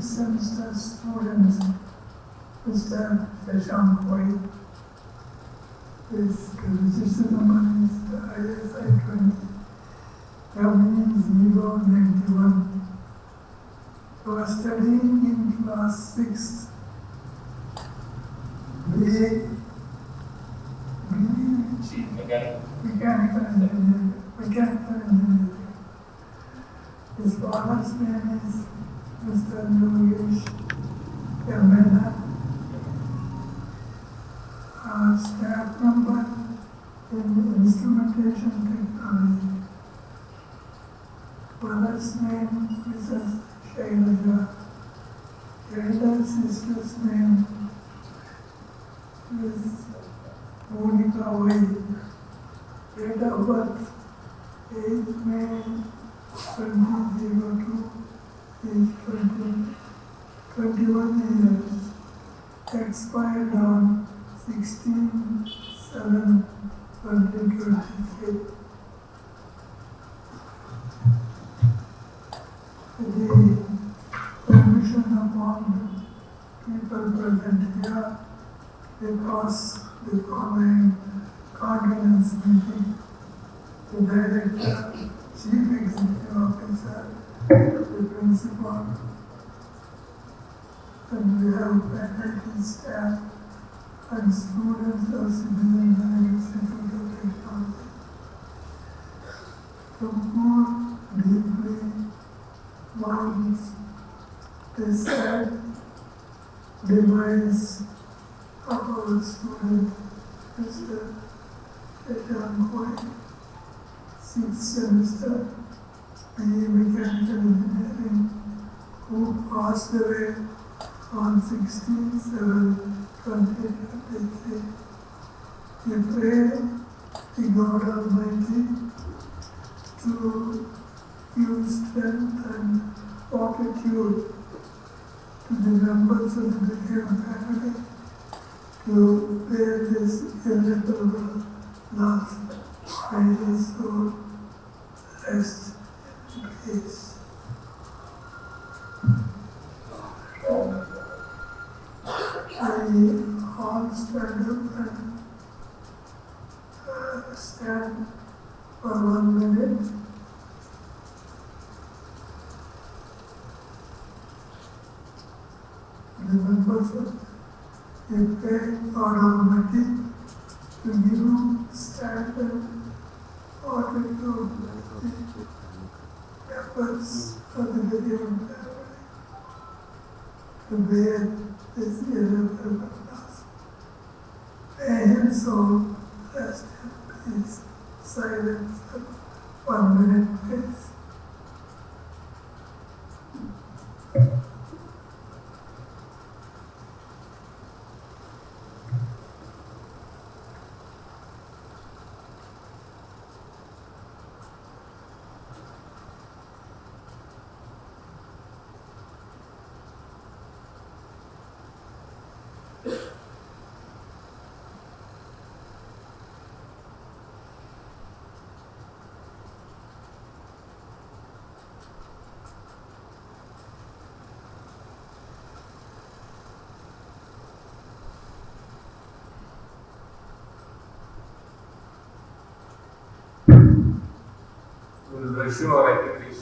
semester student, Mr. Tumkur, his register number is ISI 20 W091. He was studying in class 6th. Mechanical engineering. His father's name is Mr. Yogesh Yamena. Staff member in instrumentation technology. Mother's name Mrs. Shailaja. Elder sister's name is Monica White. Date of birth, 8 May 2002, is 21 years. Expired on 16/7/2023. The permission upon people present here because the following condolence meeting, the director, chief executive officer, the principal, and we have faculty, staff, and students of Citizen Institute of Technology. Tumkur deeply mourns the sad demise of our student, Mr. Tumkur, 6th semester, BE Mechanical Engineering, who passed away on 16/7/2023. We pray the God Almighty to give strength and fortitude to the members of the Beckham family to bear this irreparable loss. May his soul rest in peace. We all stand up and stand for 1 minute. The members of the pray God Almighty to give stand and fortitude the efforts of the Beckham family to bear this irreparable loss. May his soul rest in peace. Silence for 1 minute, please. We will resume our activities.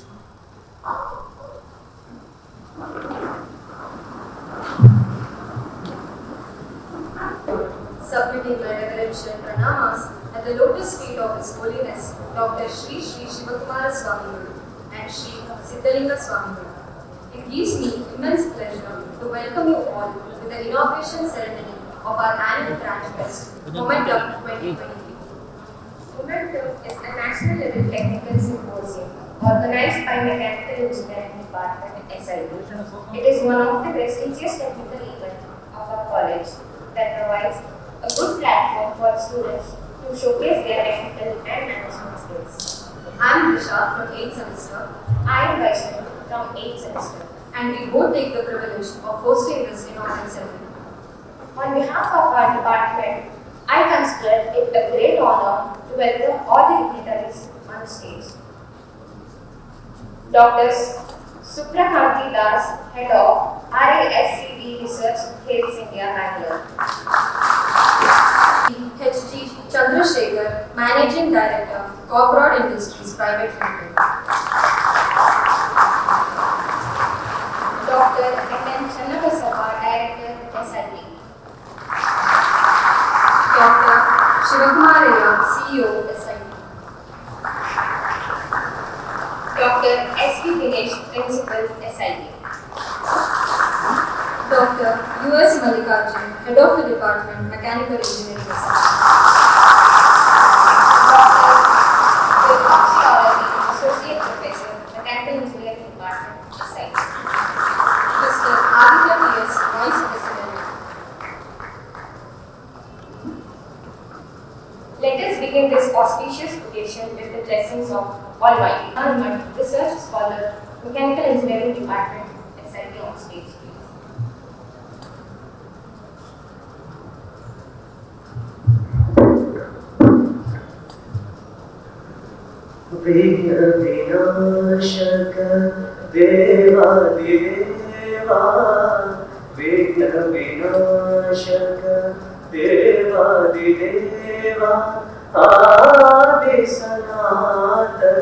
Submitting my reverential pranamas at the lotus feet of His Holiness Dr. Sri Shivakumara Swami and Sri Siddhalinga Swami. It gives me immense pleasure to welcome you all to the inauguration ceremony of our annual Branch Fest, Momentum 2023. Momentum is a national level technical symposium organized by Mechanical Engineering Department SIT. It is one of the prestigious technical events of our college that provides a good platform for students to showcase their technical and management skills. I am Disha from 8th semester. I am Vaishnavi from 8th semester. And we both take the privilege of hosting this inaugural ceremony. On behalf of our department, I consider it a great honor to welcome all the dignitaries on stage. Dr. Suprakanti Das, Head of RASCB Research, Health India, Bangalore. H.G. Chandrasekhar, Managing Director, Corporate Industries Private Limited. Dr. M.N. Channabasappa, Director, SIT. Dr. Shivakumaraya, CEO, SIT. Dr. S.V. Dinesh, Principal, SIT. Dr. U.S. Mallikarjun, Head of the Department, Mechanical Engineering, SIT. Dr. Virpakshi Aurati, Associate Professor, Mechanical Engineering Department, SIT. Mr. Aditya P.S., Vice President. Let us begin this auspicious occasion with the blessings of Almighty. Armand, Research Scholar, Mechanical Engineering Department, SIT on stage, please. विघ्न विनाशक देवादिदेवा विघ्न विनाशक देवादिदेवा आदि सनातन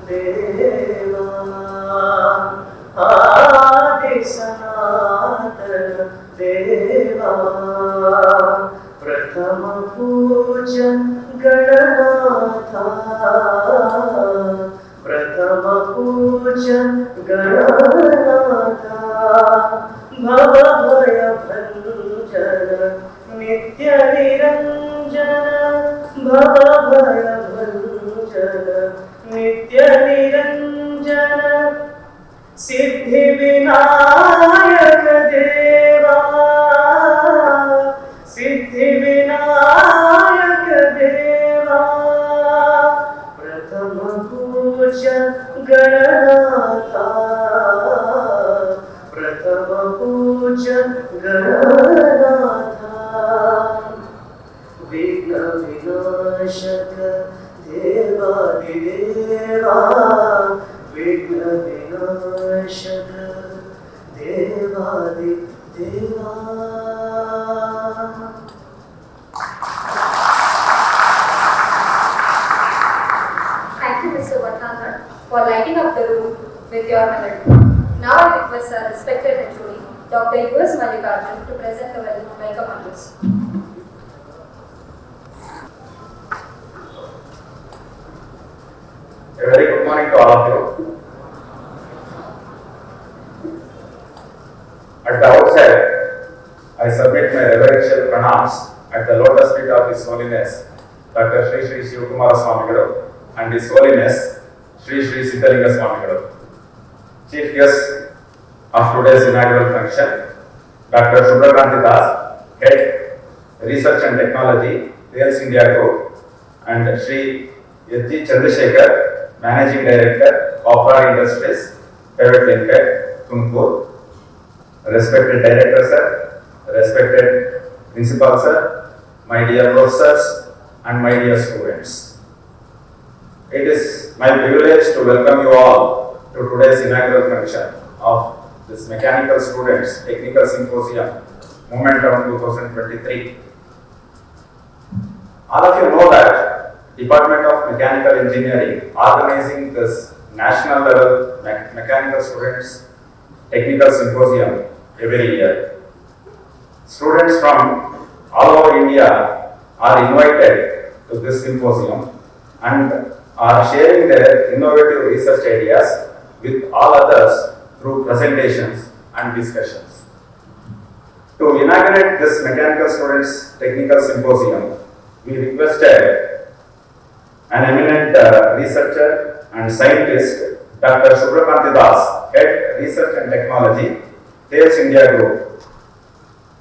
देवा आदि सनातन देवा प्रथम पूजन गणनाथा प्रथम पूजन गणनाथा भव भय भंजन नित्य निरंजन भव भय भंजन नित्य निरंजन सिद्धि विनायक देवा सिद्धि विनायक देवा प्रथम पूज्य गणनाथा प्रथम पूज्य गणनाथा विघ्न विनाशक देवादिदेवा विघ्न विनाशक देवादिदेवा. Thank you, Mr. Vatandar, for lighting up the room with your melody. Now I request our respected HOD, Dr. U.S. Mallikarjun, to present the welcome address. A very good morning to all of you. At the outset, I submit my reverential pranams at the lotus feet of His Holiness Dr. Sri Sri Shivakumara Swamigaru and His Holiness Sri Sri Siddhalinga Swamigaru. Chief guest of today's inaugural function, Dr. Subhrakanti Das, Head Research and Technology, Rails India Group, and Sri H.G. Chandrasekhar, Managing Director, Corporate Industries Private Limited, Tumkur. Respected Director Sir, respected Principal Sir, my dear professors and my dear students. It is my privilege to welcome you all to today's inaugural function of this Mechanical Students Technical Symposium, Momentum 2023. All of you know that Department of Mechanical Engineering organizing this national level Mechanical Students Technical Symposium every year. Students from all over India are invited to this symposium and are sharing their innovative research ideas with all others through presentations and discussions. To inaugurate this Mechanical Students Technical Symposium, we requested an eminent researcher and scientist, Dr. Subhrakanti Das, Head Research and Technology, Rails India Group.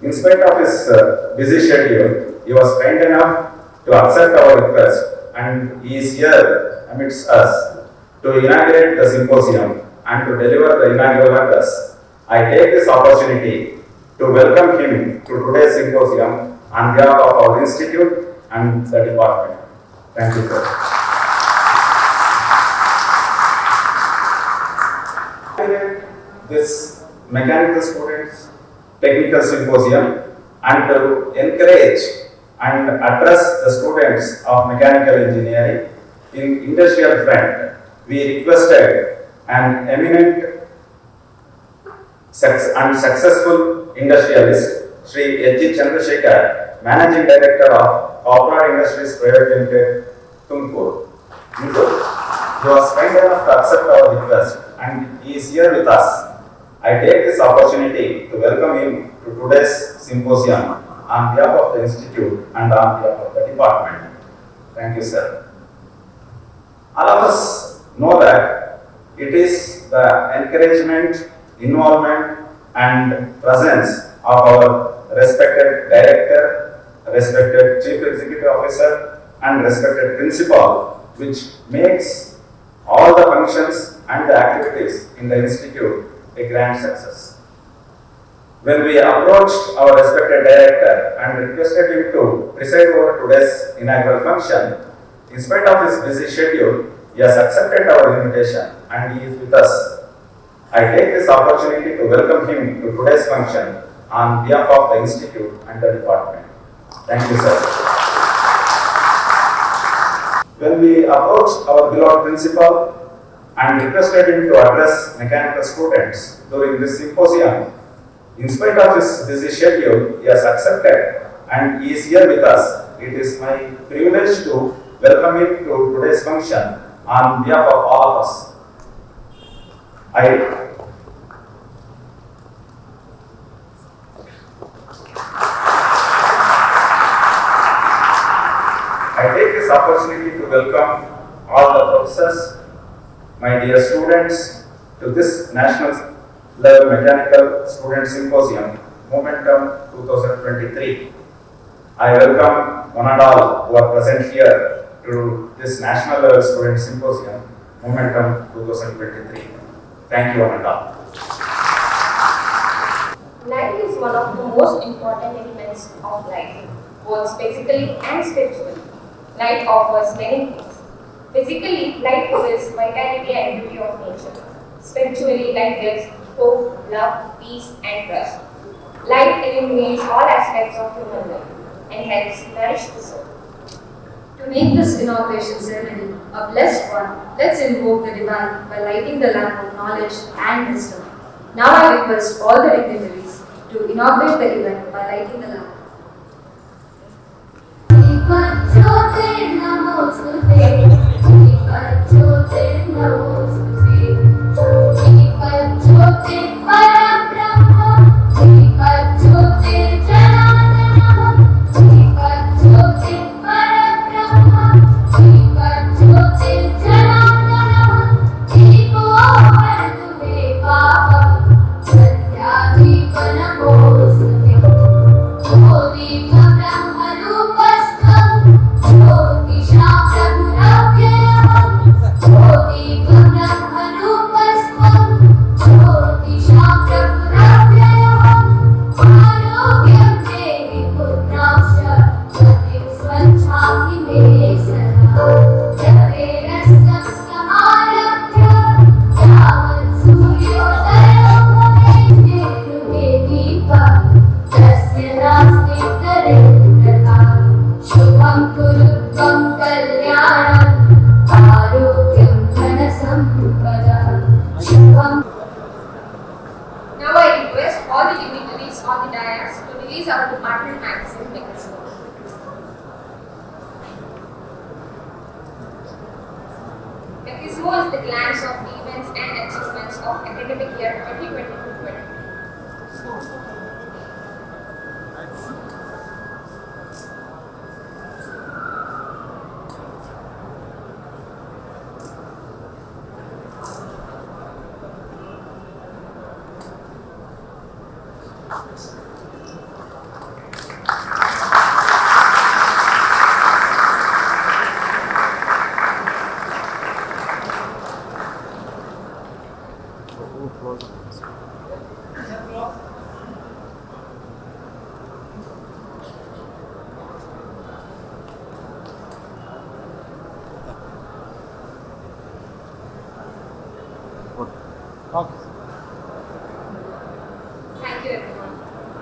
In spite of his busy schedule, he was kind enough to accept our request and he is here amidst us to inaugurate the symposium and to deliver the inaugural address. I take this opportunity to welcome him to today's symposium on behalf of our institute and the department. Thank you, sir. This Mechanical Students Technical Symposium and to encourage and address the students of mechanical engineering in industrial front, we requested an eminent and successful industrialist, Sri H. Chandrasekhar, Managing Director of Corporate Industries Private Limited, Tumkur. He was kind enough to accept our request and he is here with us. I take this opportunity to welcome him to today's symposium on behalf of the Institute and on behalf of the department. Thank you, sir. All of us know that it is the encouragement, involvement and presence of our respected director, respected chief executive officer and respected principal which makes all the functions and the activities in the institute a grand success. When we approached our respected director and requested him to preside over today's inaugural function, in spite of his busy schedule, he has accepted our invitation and he is with us. I take this opportunity to welcome him to today's function on behalf of the institute and the department. Thank you, sir. When we approached our beloved principal and requested him to address mechanical students during this symposium, in spite of his busy schedule, he has accepted and he is here with us. It is my privilege to welcome him to today's function on behalf of all of us. I take this opportunity to welcome all the professors, my dear students, to this National Level Mechanical Student Symposium, Momentum 2023. I welcome one and all who are present here to this National Level Student Symposium, Momentum 2023. Thank you one and all. Light is one of the most important elements of life, both physically and spiritually. Light offers many things. Physically, light reveals vitality and beauty of nature. Spiritually, light gives hope, love, peace, and trust. Light illuminates all aspects of human life and helps nourish the soul. To make this inauguration ceremony a blessed one, let's invoke the divine by lighting the lamp of knowledge and wisdom. Now I request all the dignitaries to inaugurate the event by lighting the lamp. Now I request all the dignitaries on the dais to release our department magazine magazine. The gizmo is the glance of events and achievements of academic year 2022-2023.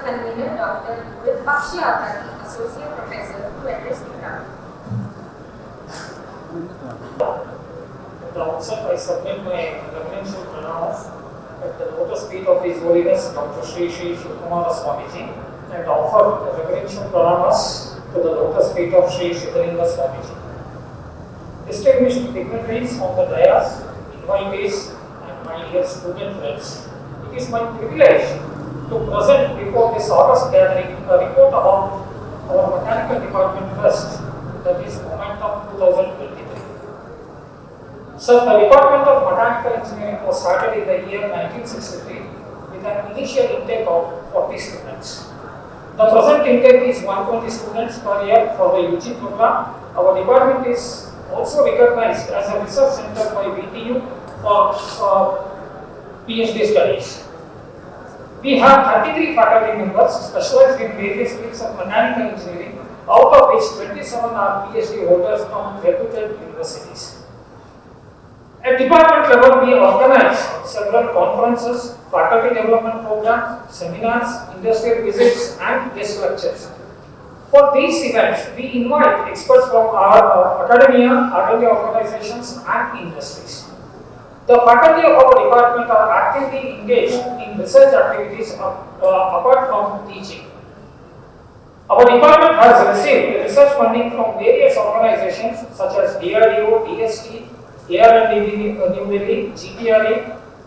Convener Dr. Pakshi Avani, Associate Professor, to address the crowd. At the outset, I submit my reverential pranams at the lotus feet of His Holiness Dr. Sri Sri Shivakumara Swamiji and offer the reverential pranamas to the lotus feet of Sri Siddhalinga Swamiji. Distinguished dignitaries on the dais, invitees, and my dear student friends, it is my privilege to present before this august gathering a report about our mechanical department fest, that is Momentum 2023. So the Department of Mechanical Engineering was started in the year 1963 with an initial intake of 40 students. The present intake is 120 students per year for the UG program. Our department is also recognized as a research center by VTU for PhD studies. We have 33 faculty members specialized in various fields of mechanical engineering, out of which 27 are PhD holders from reputed universities. At department level, we organize several conferences, faculty development programs, seminars, industrial visits, and guest lectures. For these events, we invite experts from our academia, R&D organizations, and industries. The faculty of our department are actively engaged in research activities apart from teaching. Our department has received research funding from various organizations such as DRDO, DST, AR&D New Delhi, GTRA,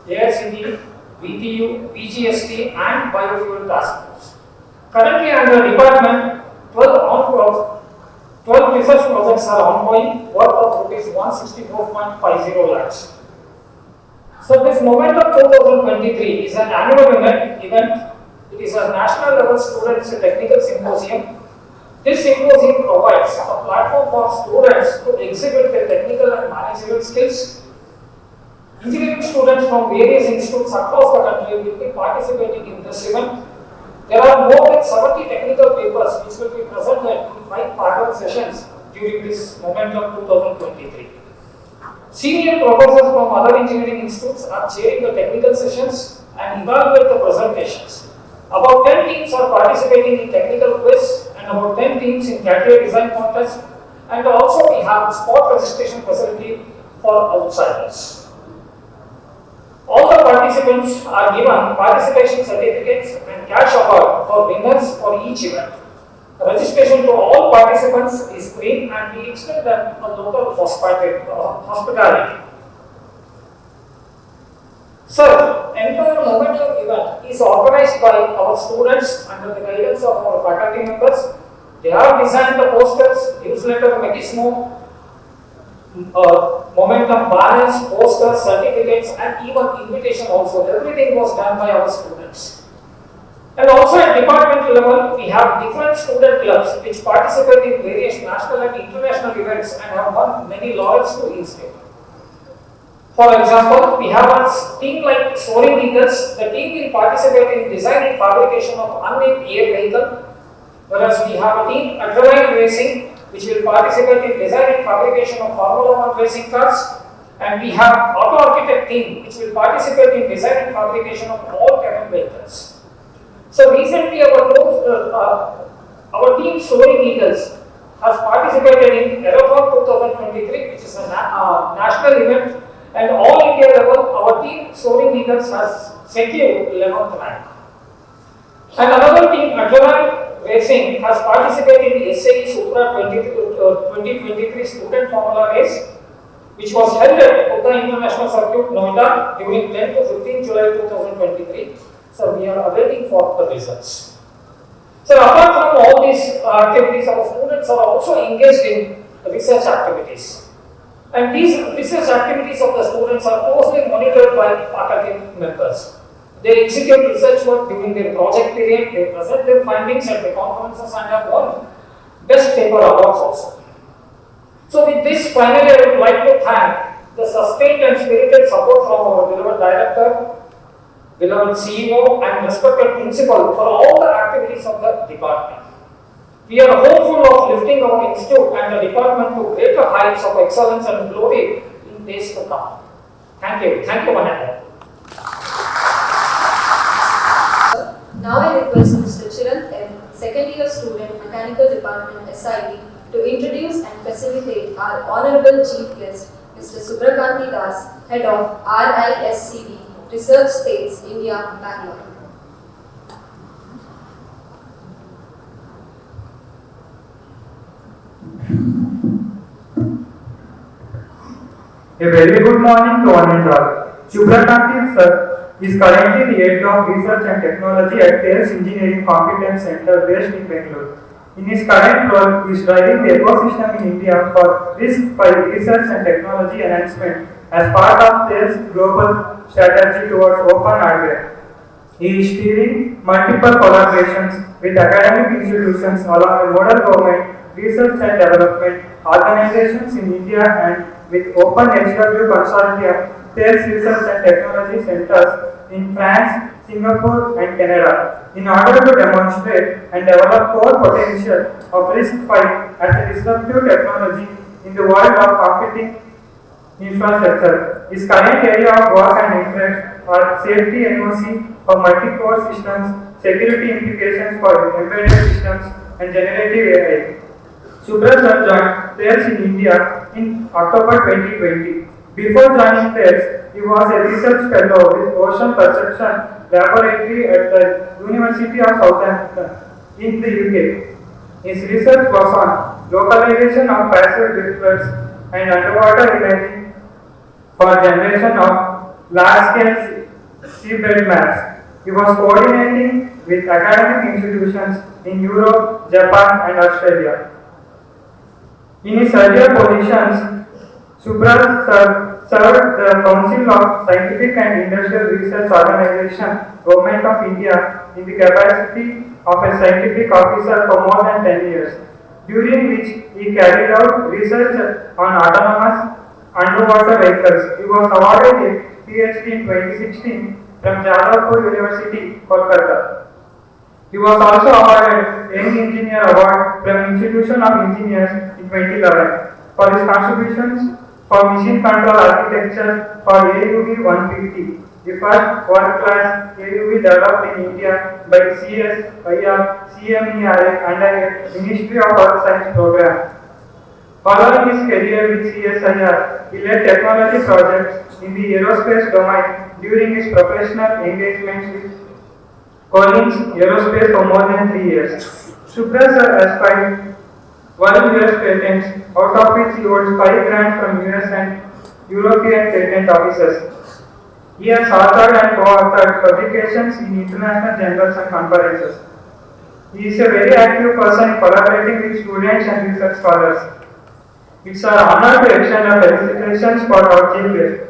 AICD, VTU, PGST, and Biofuel Task Force. Currently, under department, 12 research projects are ongoing, worth of rupees 164.50 lakhs. So, this Momentum 2023 is an annual event. It is a national level students technical symposium. This symposium provides a platform for students to exhibit their technical and managerial skills. Engineering students from various institutes across the country will be participating in this event. There are more than 70 technical papers which will be presented in 5 parallel sessions during this Momentum 2023. Senior professors from other engineering institutes are chairing the technical sessions and evaluate the presentations. About 10 teams are participating in technical quiz and about 10 teams in category design contest, and also we have spot registration facility for outsiders. All the participants are given participation certificates and cash award for winners for each event. Registration to all participants is free and we extend them a local hospitality. Sir, entire Momentum event is organized by our students under the guidance of our faculty members. They have designed the posters, newsletter, mechanismo, Momentum banners, posters, certificates, and even invitation also. Everything was done by our students. And also at department level, we have different student clubs which participate in various national and international events and have won many laurels to in-state. For example, we have a team like Soaring Eagles. The team will participate in design and fabrication of unmanned air vehicle, whereas we have a team Adrenaline Racing which will participate in design and fabrication of Formula 1 racing cars, and we have Auto Architect team which will participate in design and fabrication of all cabin vehicles. So recently our team Soaring Eagles has participated in Aerothon 2023, which is a national event. And all India level, our team Soaring Eagles has secured 11th rank. And another team, Adrenaline Racing, has participated in SAE Supra 2023 Student Formula Race, which was held at Buddha International Circuit, Noida, during 10 to 15 July 2023. So we are awaiting for the results. So apart from all these activities, our students are also engaged in research activities. And these research activities of the students are closely monitored by faculty members. They execute research work during their project period, they present their findings at the conferences and have won best paper awards also. So with this, finally, I would like to thank the sustained and spirited support from our beloved director, beloved CEO, and respected principal for all the activities of the department. We are hopeful of lifting our institute and the department to greater heights of excellence and glory in days to come. Thank you. Thank you, Mananda. Now I request Mr. SIT to introduce and facilitate our Honorable Chief Guest, Mr. Subrakanti Das, Head of RISCB, Research States, India, Bangalore. A very good morning to one and all. Subrakanti sir is currently the Head of Research and Technology at TELS Engineering Competence Center based in Bangalore. In his current role, he is driving the ecosystem in India for risk-free research and technology enhancement as part of TELS global strategy towards open hardware. He is steering multiple collaborations with academic institutions along with model government, research and development organizations in India and with Open HW Consortium, TELS Research and Technology Centers in France, Singapore and Canada in order to demonstrate and develop core potential of RISC-V as a disruptive technology in the world of computing infrastructure. His current area of work and interest are safety NOC for multi-core systems, security implications for embedded systems and generative AI. Subra sir joined TELS in India in October 2020. Before joining TELS, he was a research fellow with Ocean Perception Laboratory at the University of Southampton in the UK. His research was on localization of passive driftlets and underwater imaging for generation of large-scale seabed maps. He was coordinating with academic institutions in Europe, Japan and Australia. In his earlier positions, Subra served the Council of Scientific and Industrial Research Organization, Government of India, in the capacity of a scientific officer for more than 10 years, during which he carried out research on autonomous underwater vehicles. He was awarded a PhD in 2016 from Jadavpur University, Kolkata. He was also awarded Young Engineer Award from Institution of Engineers in 2011 for his contributions for machine control architecture for AUV 150, the first world-class AUV developed in India by CSIR CMERA under a Ministry of Earth Science program. Following his career with CSIR, he led technology projects in the aerospace domain during his professional engagements with Collins Aerospace for more than 3 years. Subra sir has filed 1 US patents, out of which he holds 5 grants from US and European patent offices. He has authored and co-authored publications in international journals and conferences. He is a very active person collaborating with students and research scholars. It's our honor to extend our felicitations for our chief guest.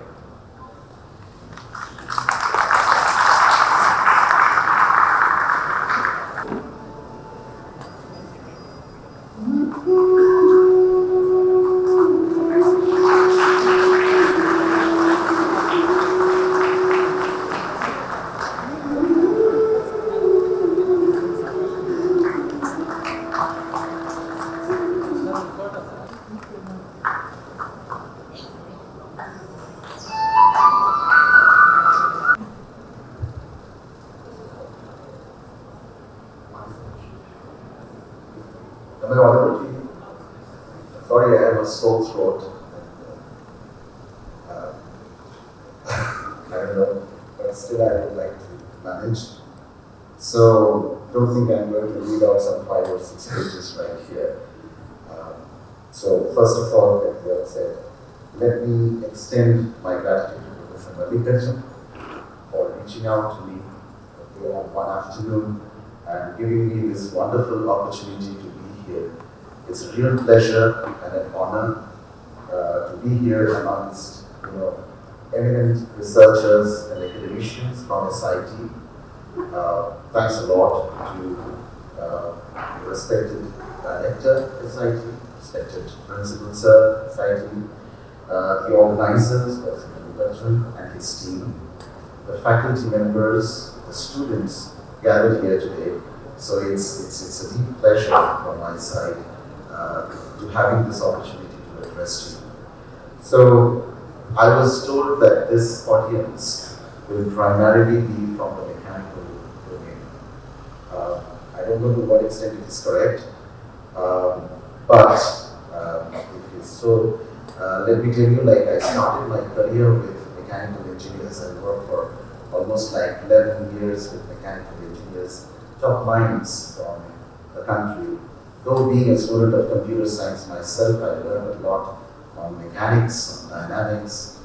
Am I audible to you? Sorry, I have a sore throat. I don't know, but still I would like to manage. So, don't think I'm going to read out some 5 or 6 pages right here. So, first of all, like the said, let me extend my gratitude to Professor Mallikarjun for reaching out to me on one afternoon and giving me this wonderful opportunity to be here. It's a real pleasure and an honor to be here amongst eminent researchers and academicians from SIT. Thanks a lot to the respected director SIT, respected principal sir SIT, the organizers, Professor Mallikarjun and his team, the faculty members, the students gathered here today. So it's a deep pleasure from my side to having this opportunity to address you. So I was told that this audience will primarily be from the mechanical domain. I don't know to what extent it is correct. So let me tell you, like I started my career with mechanical engineers. I worked for almost like 11 years with mechanical engineers, top minds from the country. Though being a student of computer science myself, I learned a lot on mechanics, on dynamics.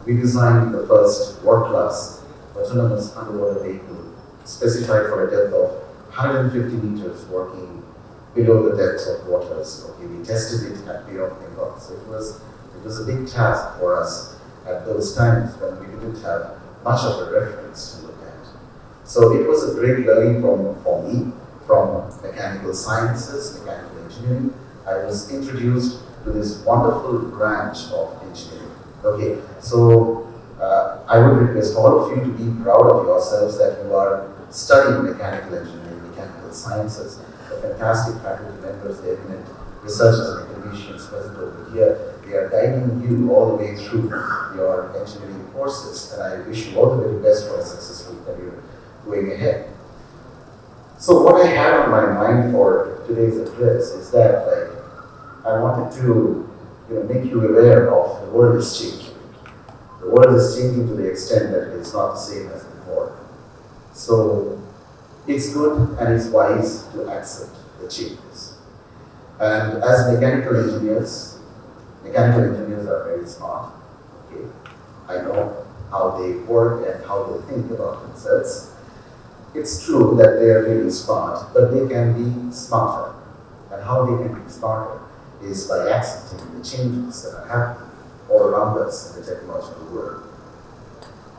We designed the first world-class autonomous underwater vehicle specified for a depth of 150 meters working below the depths of waters. Okay, we tested it at Bay of Bengal. So it was a big task for us at those times when we didn't have much of a reference to look at. So it was a great learning for me from mechanical sciences, mechanical engineering. I was introduced to this wonderful branch of engineering. Okay, so I would request all of you to be proud of yourselves that you are studying mechanical engineering, mechanical sciences. The fantastic faculty members, the eminent researchers and academicians present over here, they are guiding you all the way through your engineering courses, and I wish you all the very best for a successful career going ahead. So what I had on my mind for today's address is that I wanted to make you aware of the world is changing. The world is changing to the extent that it is not the same as before. So it's good and it's wise to accept the changes. And as mechanical engineers are very smart. Okay, I know how they work and how they think about themselves. It's true that they are really smart, but they can be smarter. And how they can be smarter is by accepting the changes that are happening all around us in the technological world.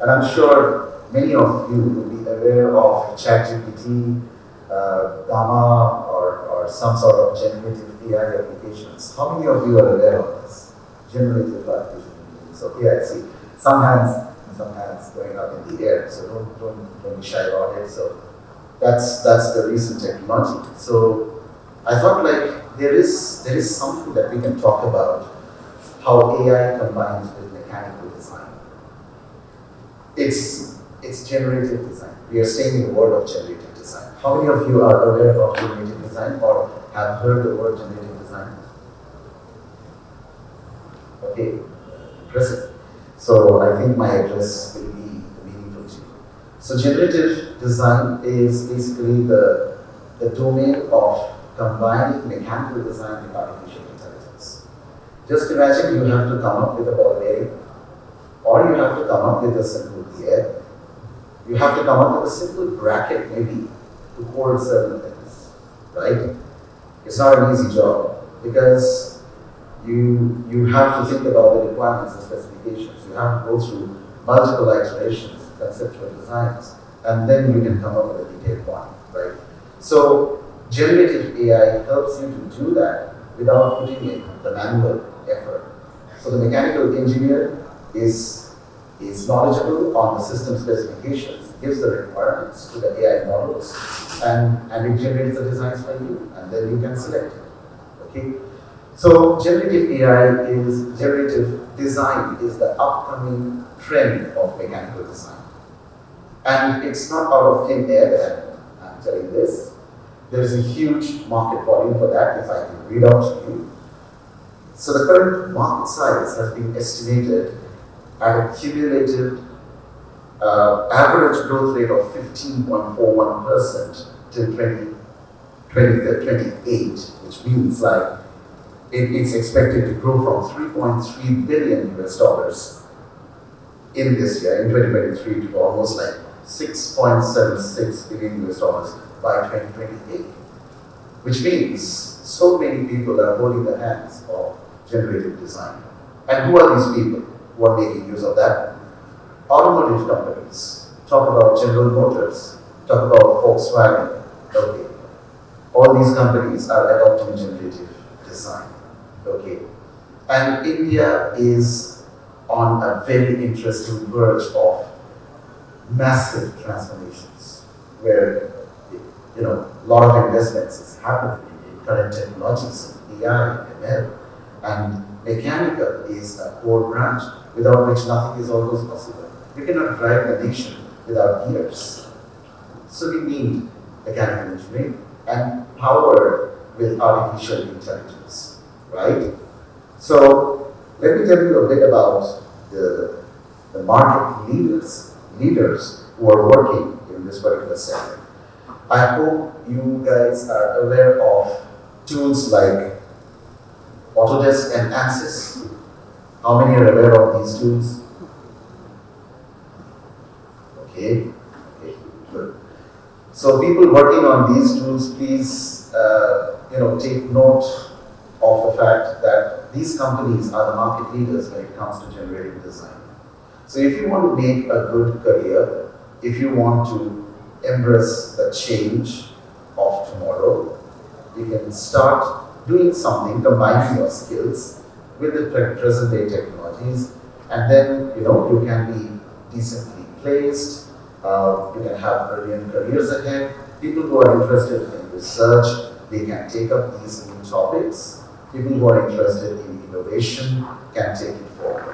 And I'm sure many of you will be aware of ChatGPT, Gamma, or some sort of generative AI applications. How many of you are aware of this? Generative artificial intelligence. Okay, I see some hands going up in the air. So don't be shy about it. So that's the recent technology. So I thought there is something that we can talk about, how AI combines with mechanical design. It's generative design. We are staying in the world of generative design. How many of you are aware of generative design or have heard the word generative design? Okay, impressive. So I think my address will be meaningful to you. So generative design is basically the domain of combining mechanical design with artificial intelligence. Just imagine you have to come up with a ball bearing, or you have to come up with a simple gear. You have to come up with a simple bracket maybe to hold certain things, right? It's not an easy job because you have to think about the requirements and specifications. You have to go through multiple iterations, conceptual designs, and then you can come up with a detailed one, right? So generative AI helps you to do that without putting in the manual effort. So the mechanical engineer is knowledgeable on the system specifications, gives the requirements to the AI models, and it generates the designs for you, and then you can select it. Okay? So generative design is the upcoming trend of mechanical design. And it's not out of thin air that I'm telling this. There's a huge market volume for that, if I can read out to you. So the current market size has been estimated at a cumulative average growth rate of 15.41% till 2028, which means it's expected to grow from $3.3 billion in this year, in 2023, to almost $6.76 billion by 2028, which means so many people are holding the hands of generative design. And who are these people who are making use of that? Automotive companies. Talk about General Motors, talk about Volkswagen. Okay. All these companies are adopting generative design. Okay. And India is on a very interesting verge of massive transformations where a lot of investments is happening in current technologies, AI, ML, and mechanical is a core branch without which nothing is almost possible. We cannot drive a nation without gears. So we need mechanical engineering and powered with artificial intelligence, right? So let me tell you a bit about the market leaders who are working in this particular sector. I hope you guys are aware of tools like Autodesk and Ansys. How many are aware of these tools? Okay, good. So people working on these tools, please, take note of the fact that these companies are the market leaders when it comes to generative design. So if you want to make a good career, if you want to embrace the change of tomorrow, you can start doing something, combining your skills with the present day technologies, and then you can be decently placed, you can have brilliant careers ahead. People who are interested in research, they can take up these new topics. People who are interested in innovation can take it forward.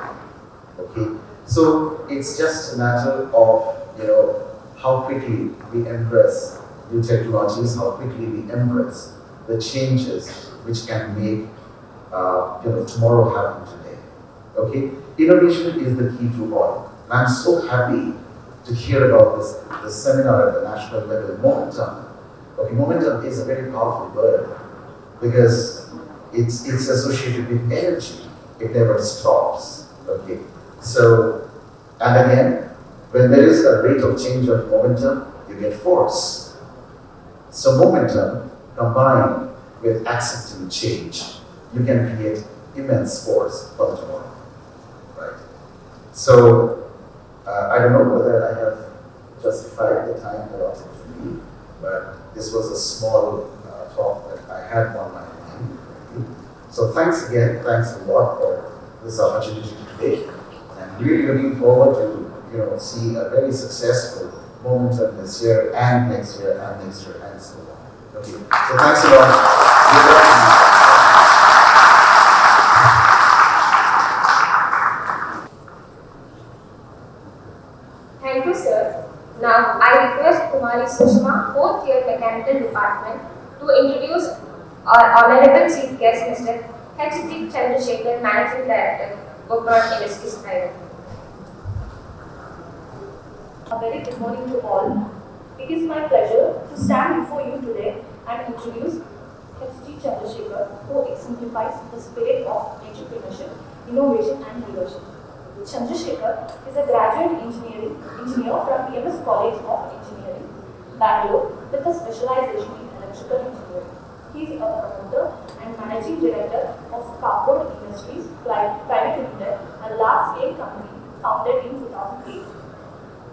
Okay, so it's just a matter of how quickly we embrace new technologies, how quickly we embrace the changes which can make tomorrow happen today. Okay, innovation is the key to all. And I'm so happy to hear about this seminar at the national level. Momentum. Okay, momentum is a very powerful word because it's associated with energy. It never stops. Okay, so and again, when there is a rate of change of momentum, you get force. So momentum combined with accepting change, you can create immense force for the tomorrow, right? So I don't know whether I have justified the time allotted to me, but this was a small talk that I had on my mind. So thanks again, thanks a lot for this opportunity today. I'm really looking forward to see a very successful momentum this year and next year and next year and so on. Okay, so thanks a lot. Thank you, sir. Now, I request Kumari Sushma, 4th year Mechanical Department, to introduce our Honorable Chief Guest, Mr. H.G. Chandrasekhar, Managing Director, Oberon Industries Private. A very good morning to all. It is my pleasure to stand before you today and introduce H.G. Chandrasekhar, who exemplifies the spirit of entrepreneurship, innovation and leadership. Chandrasekhar is a graduate engineer from PMS College of Engineering, Bangalore, with a specialization in electrical engineering. He is a promoter and managing director of Cardboard Industries Private Limited, a large-scale company founded in 2008.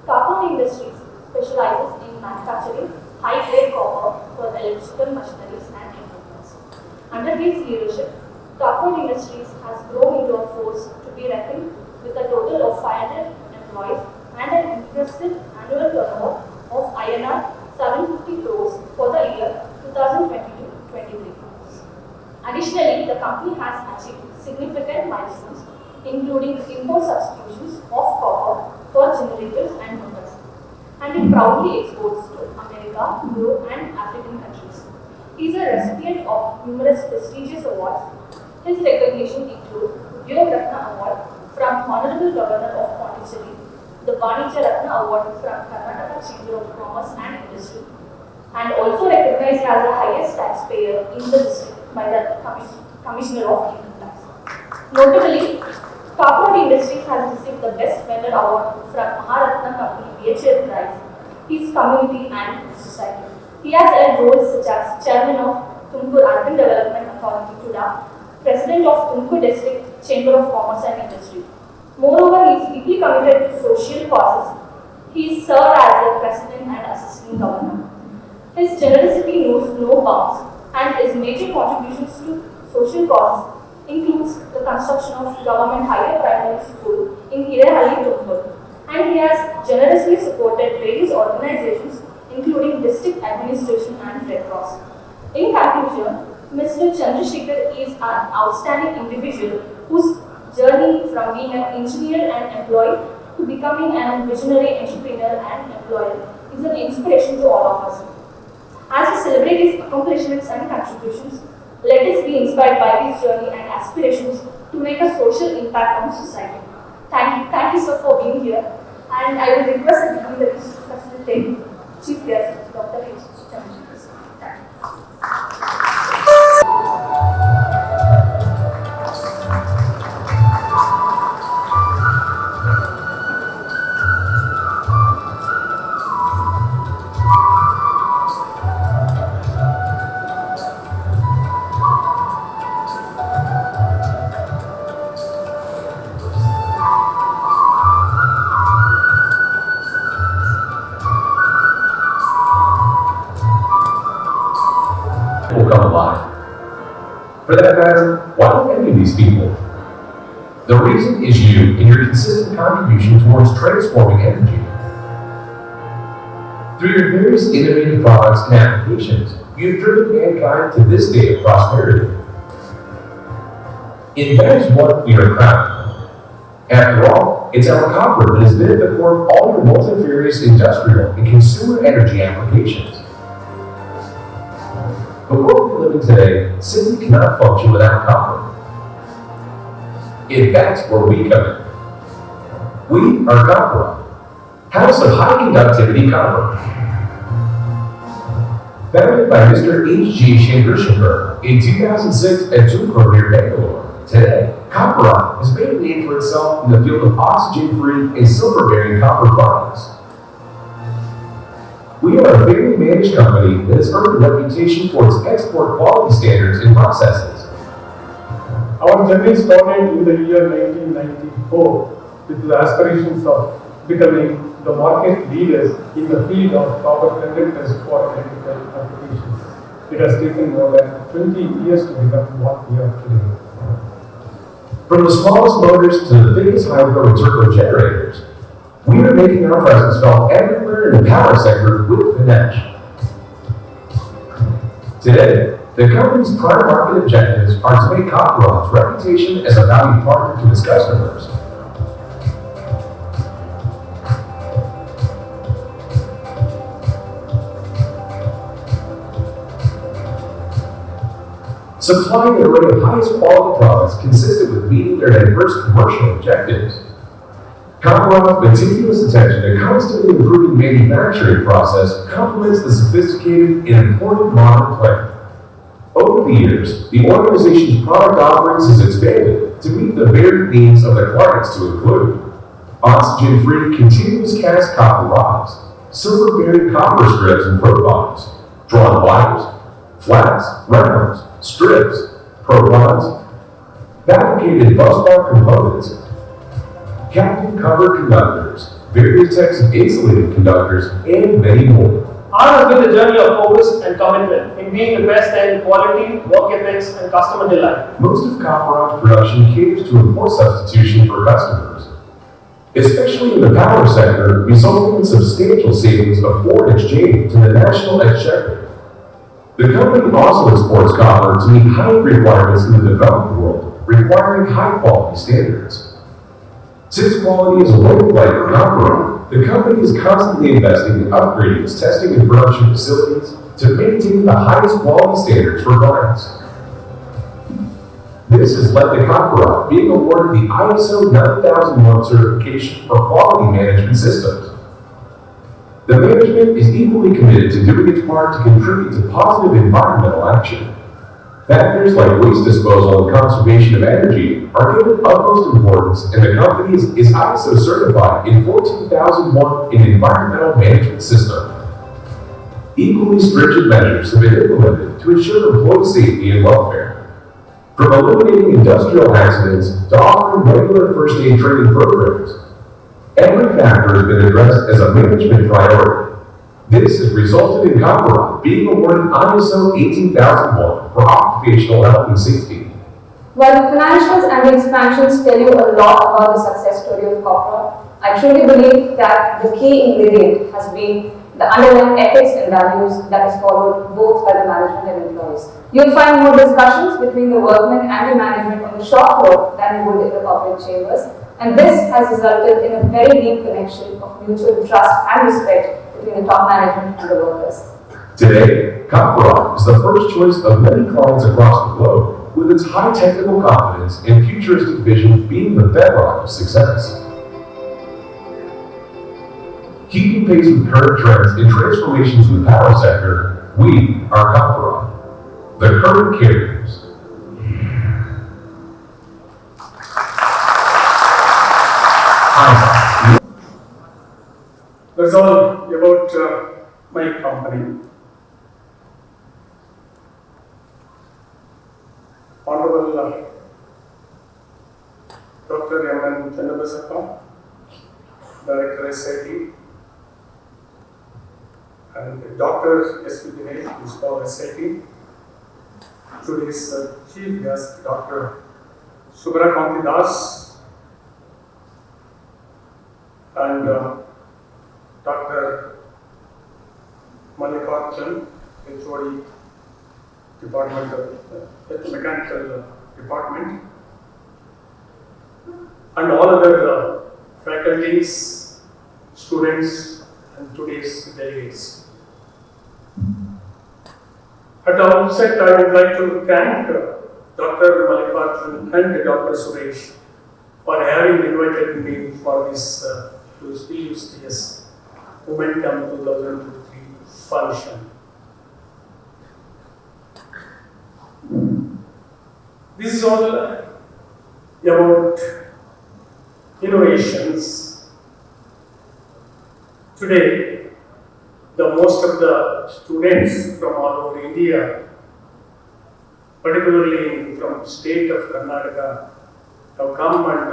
Cardboard Industries specializes in manufacturing high-grade copper for electrical machineries and equipment. Under his leadership, Cardboard Industries has grown into a force to be reckoned with a total of 500 employees and an impressive annual turnover of INR 750 crores for the year 2022-23. Additionally, the company has achieved significant milestones, including import substitutions of copper for generators and motors, and it proudly exports to America, Europe, and African countries. He is a recipient of numerous prestigious awards. His recognition include Udyog Ratna Award from Honorable Governor of Pondicherry, the Banijya Ratna Award from Karnataka Chamber of Commerce and Industry, and also recognized as the highest taxpayer in the district by the Commissioner of Income Tax. Notably, Cardboard Industries has received the Best Vendor Award from Maharatna Company BHL Prize, his community and society. He has held roles such as Chairman of Tumkur Urban Development Authority Tuda, President of Tumkur District Chamber of Commerce and Industry. Moreover, he is deeply committed to social causes. He served as a President and Assistant Governor. His generosity knows no bounds, and his major contributions to social causes includes the construction of government higher primary school in Hirehalli, Tumkur, and he has generously supported various organizations including district administration and Red Cross. In conclusion, Mr. Chandrasekhar is an outstanding individual whose journey from being an engineer and employee to becoming an visionary entrepreneur and employer is an inspiration to all of us. As we celebrate his accomplishments and contributions, let us be inspired by his journey and aspirations to to make a social impact on society. Thank you sir for being here. And I will request the dignitaries to facilitate Chief Guest Dr. H. Chandrasekhar. Thank you. Will come alive. For that matter, why don't any of these people? The reason is you and your consistent contribution towards transforming energy. Through your various innovative products and applications, you've driven mankind to this day of prosperity. And that is what we are proud of. After all, it's our copper that has been at the core of all your multifarious industrial and consumer energy applications. The world we live in today simply cannot function without copper. And that's where we come in. We are Copper, house of high conductivity copper. Founded by Mr. H.G. Chandrasekhar in 2006 at Tumkur near Bangalore, today, Copper has made a name for itself in the field of oxygen-free and silver-bearing copper products. We are a very managed company that has earned a reputation for its export quality standards and processes. Our journey started in the year 1994 with the aspirations of becoming the market leaders in the field of copper conductors for electrical applications. It has taken more than 20 years to become what we are today. From the smallest motors to the biggest hydro and turbo generators, we are making our presence felt everywhere in the power sector with panache. Today, the company's prime market objectives are to make Copperon's reputation as a valued partner to its customers. Supplying an array of highest quality products consistent with meeting their diverse commercial objectives. Copperon's meticulous attention to constantly improving manufacturing process complements the sophisticated and important modern plant. Over the years, the organization's product offerings has expanded to meet the varied needs of their clients to include oxygen-free continuous cast copper rods, silver-bearing copper strips and profiles, drawn wires, flats, rounds, strips, profiles, fabricated busbar components, captive cover conductors, various types of insulated conductors, and many more. Ours has been a journey of focus and commitment in being the best in quality, work ethics, and customer delight. Most of Copperon's production caters to import substitution for customers, especially in the power sector, resulting in substantial savings of foreign exchange to the national exchequer. The company also exports copper to meet high requirements in the developed world, requiring high-quality standards. Since quality is a way of life for Copperon, the company is constantly investing in upgrading its testing and production facilities to maintain the highest quality standards for clients. This has led to Copperon being awarded the ISO 9001 certification for quality management systems. The management is equally committed to doing its part to contribute to positive environmental action. Factors like waste disposal and conservation of energy are given utmost importance, and the company is ISO certified in 14001 in Environmental Management System. Equally stringent measures have been implemented to ensure employee safety and welfare. From eliminating industrial accidents to offering regular first aid training programs, every factor has been addressed as a management priority. This has resulted in Copperon being awarded ISO 18001 for occupational health and safety. While the financials and the expansions tell you a lot about the success story of Copperon, I truly believe that the key ingredient has been the underlying ethics and values that is followed both by the management and employees. You'll find more discussions between the workmen and the management on the shop floor than you would in the corporate chambers, and this has resulted in a very deep connection of mutual trust and respect between the top management and the workers. Today, Copperon is the first choice of many clients across the globe, with its high technical competence and futuristic vision being the bedrock of success. Keeping pace with current trends and transformations in the power sector, we are Tumkur, the current carriers. That's all about my company. Honorable Dr. M. N. Channabasappa, Director SIT, and Dr. S. V. Dinesh, who is called SIT. Today's chief guest, Dr. Subra Kanti Das, and Dr. Mallikarjun, HOD, Department of Mechanical Department, and all other faculties, students, and today's delegates. At the outset, I would like to thank Dr. Mallikarjun and Dr. Suresh for having invited me for this illustrious Momentum 2023 function. This is all about innovations. Today, most of the students from all over India, particularly from the state of Karnataka, have come and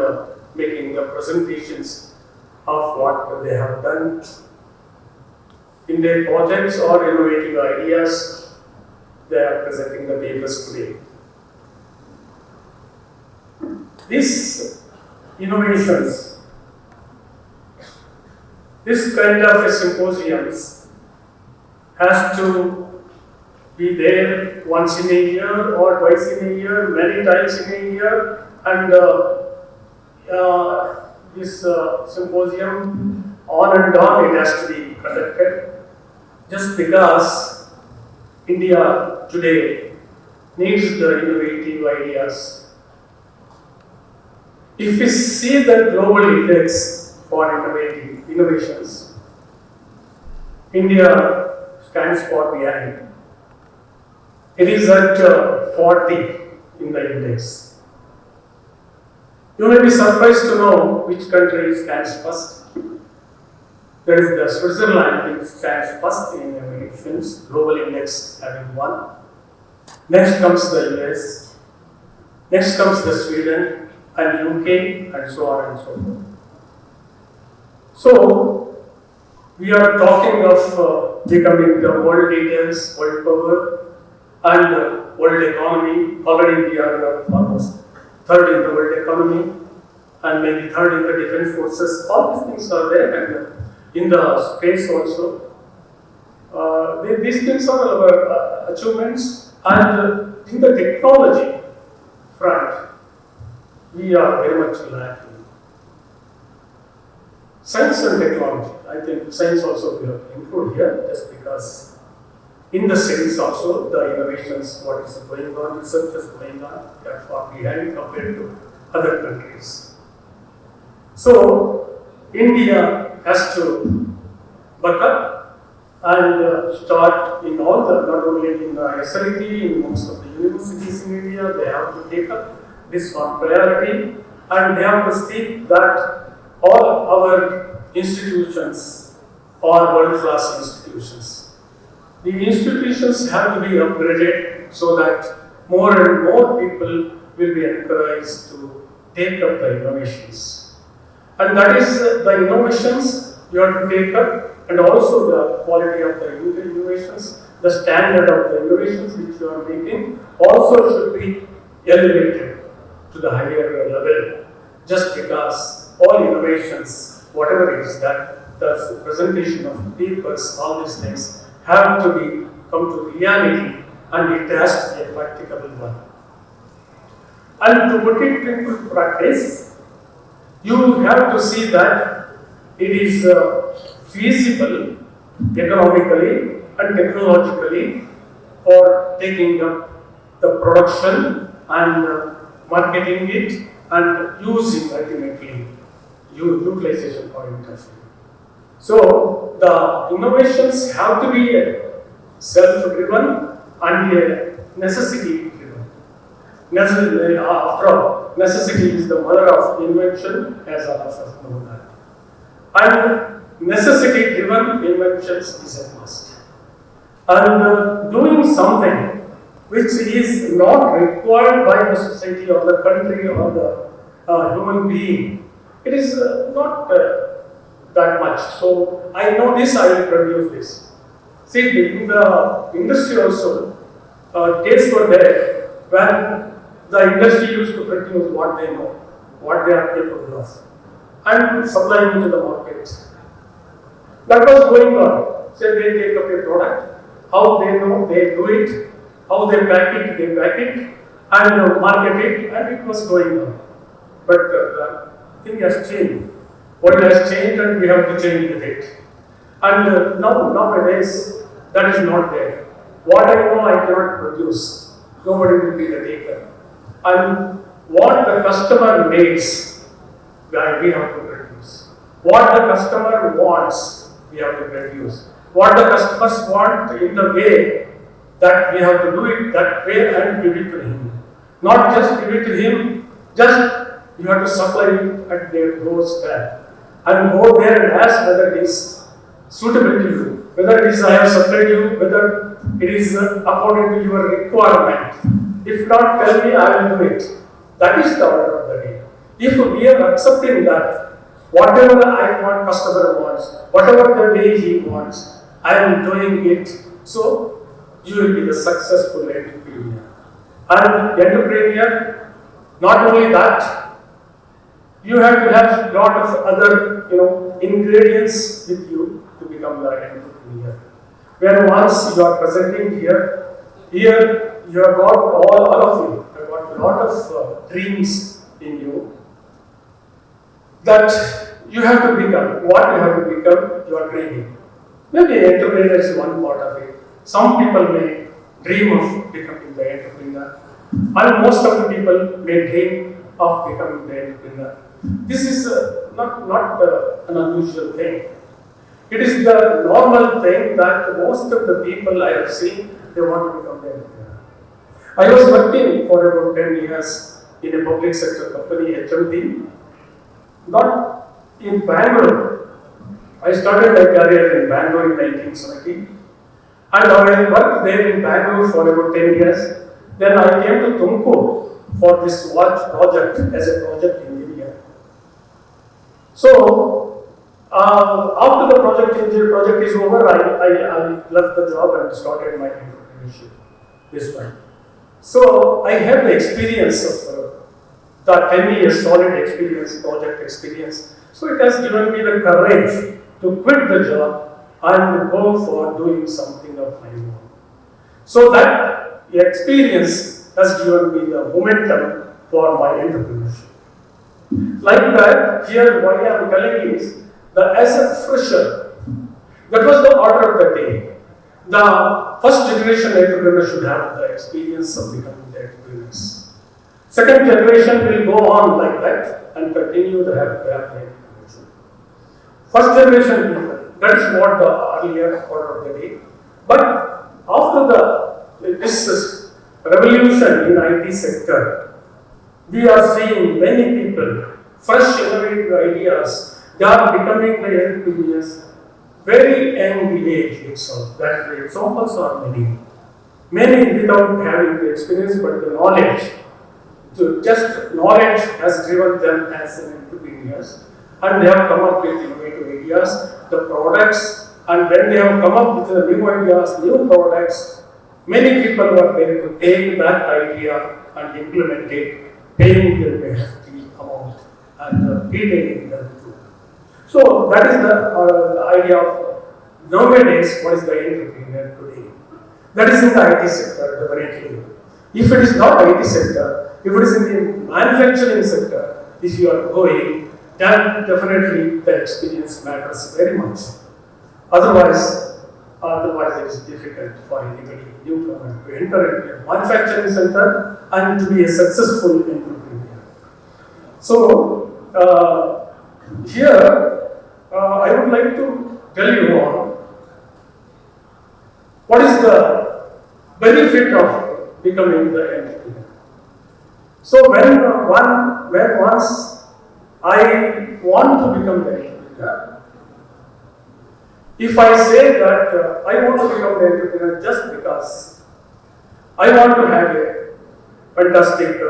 making the presentations of what they have done in their projects or innovative ideas. They are presenting the papers today. These innovations, this kind of a symposiums has to be there once in a year or twice in a year, many times in a year, and this symposium on and on it has to be conducted, just because India today needs the innovative ideas. If we see the global index for innovations, India stands far behind. It is at 40 in the index. You may be surprised to know which country stands first. There is the Switzerland, which stands first in innovations, global index having 1. Next comes the US. Next comes the Sweden and UK, and so on and so forth. So, we are talking of becoming the world leaders, world power, and world economy. Already we are almost third in the world economy, and maybe third in the defense forces. All these things are there, and in the space also. These things are our achievements, and in the technology front, we are very much lacking. Science and technology, I think science also we have included here, just because in the science also the innovations, what is going on, research is going on, they are far behind compared to other countries. So, India has to buck up and start in all the, not only in the SIT, in most of the universities in India, they have to take up this one priority, and they have to see that all our institutions are world-class institutions. The institutions have to be upgraded so that more and more people will be encouraged to take up the innovations. And that is the innovations you have to take up, and also the quality of the innovations, the standard of the innovations which you are making also should be elevated to the higher level, just because all innovations, whatever it is that the presentation of papers, all these things have to be come to reality, and it has to be a practicable one. And to put it into practice, you have to see that it is feasible economically and technologically for taking up the production and marketing it and using ultimately utilization point of view. So the innovations have to be self-driven and necessity-driven. After all, necessity is the mother of invention, as all of us know that. And necessity-driven inventions is a must. And doing something which is not required by the society or the country or the human being, it is not that much. So I know this, I will produce this. See, in the industry also, days were there when the industry used to produce what they know, what they are capable of, and supplying to the market. That was going on. Say they take up a product, how they know, they do it, how they pack it, and market it, and it was going on. But the thing has changed. What has changed, and we have to change with it. And nowadays, that is not there. What I know, I cannot produce. Nobody will be the taker. And what the customer needs, we have to produce. What the customer wants, we have to produce. What the customers want in the way that we have to do it that way and give it to him. Not just give it to him, just you have to supply it at their doorstep. And go there and ask whether it is suitable to you, whether it is I have supplied you, whether it is according to your requirement. If not, tell me, I will do it. That is the order of the day. If we are accepting that, whatever I want, customer wants, whatever the way he wants, I am doing it. So you will be the successful entrepreneur. And entrepreneur, not only that, you have to have a lot of other, ingredients with you to become the entrepreneur. Where once you are presenting here you have got all of you, have got a lot of dreams in you that you have to become. What you have to become, you are dreaming. Maybe entrepreneur is one part of it. Some people may dream of becoming the entrepreneur, and most of the people may dream of becoming the entrepreneur. This is not an unusual thing. It is the normal thing that most of the people I have seen, they want to become the entrepreneur. I was working for about 10 years in a public sector company, HMD, not in Bangalore. I started my career in Bangalore in 1970, and I worked there in Bangalore for about 10 years. Then I came to Tumkur for this watch project as a project engineer. So, after the project is over, I left the job and started my entrepreneurship this one. So, I had the experience of the 10 years solid experience, project experience. So, it has given me the courage to quit the job and go for doing something of my own. So, that experience has given me the momentum for my entrepreneurship. Like that, here what I am telling is that as a fresher, that was the order of the day. The first generation entrepreneur should have the experience of becoming the entrepreneurs. Second generation will go on like that and continue to have the entrepreneurship. First generation people, that is what the earlier order of the day. But after this revolution in IT sector, we are seeing many people, fresh innovative ideas, they are becoming the entrepreneurs very young age itself. That the examples are many. Many without having the experience but the knowledge. So just knowledge has driven them as an entrepreneurs, and they have come up with innovative ideas, the products, and when they have come up with the new ideas, new products, many people were there to take that idea and implement it, paying them the amount and retaining them too. So that is the idea of nowadays what is the entrepreneur today. That is in the IT sector definitely. If it is not IT sector, if it is in the manufacturing sector, if you are going, then definitely the experience matters very much. Otherwise, Otherwise, it is difficult for anybody newcomer to enter into a manufacturing center and to be a successful entrepreneur. So, here I would like to tell you all what is the benefit of becoming the entrepreneur. So, when once I want to become the entrepreneur, if I say that I want to become an entrepreneur just because I want to have a fantastic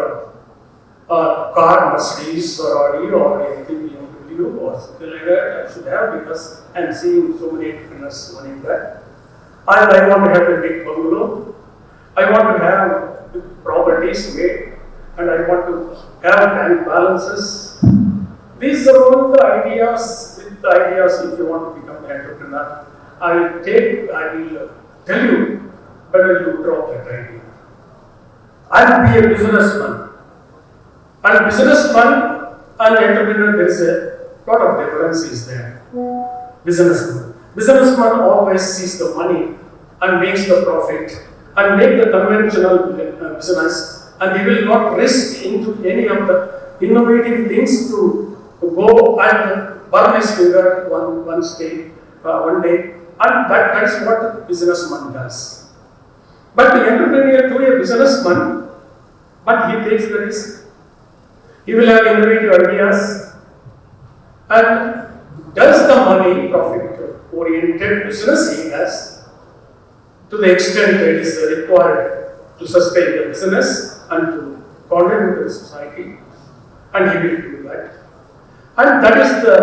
car, Mercedes or Audi or anything BMW or something like that, I should have because I am seeing so many entrepreneurs owning that. And I want to have a big bungalow. I want to have big properties made, and I want to have bank balances. These are all the ideas. With the ideas, if you want to become an entrepreneur, I will tell you, better you drop that idea. I'll be a businessman. And businessman and entrepreneur, there is a lot of differences there. Businessman always sees the money and makes the profit and make the conventional business, and he will not risk into any of the innovative things to go and burn his finger one day, and that is what the businessman does. But the entrepreneur too a businessman, but he takes the risk. He will have innovative ideas and does the money profit-oriented business he does to the extent that is required to sustain the business and to contribute to the society, and he will do that. And that is the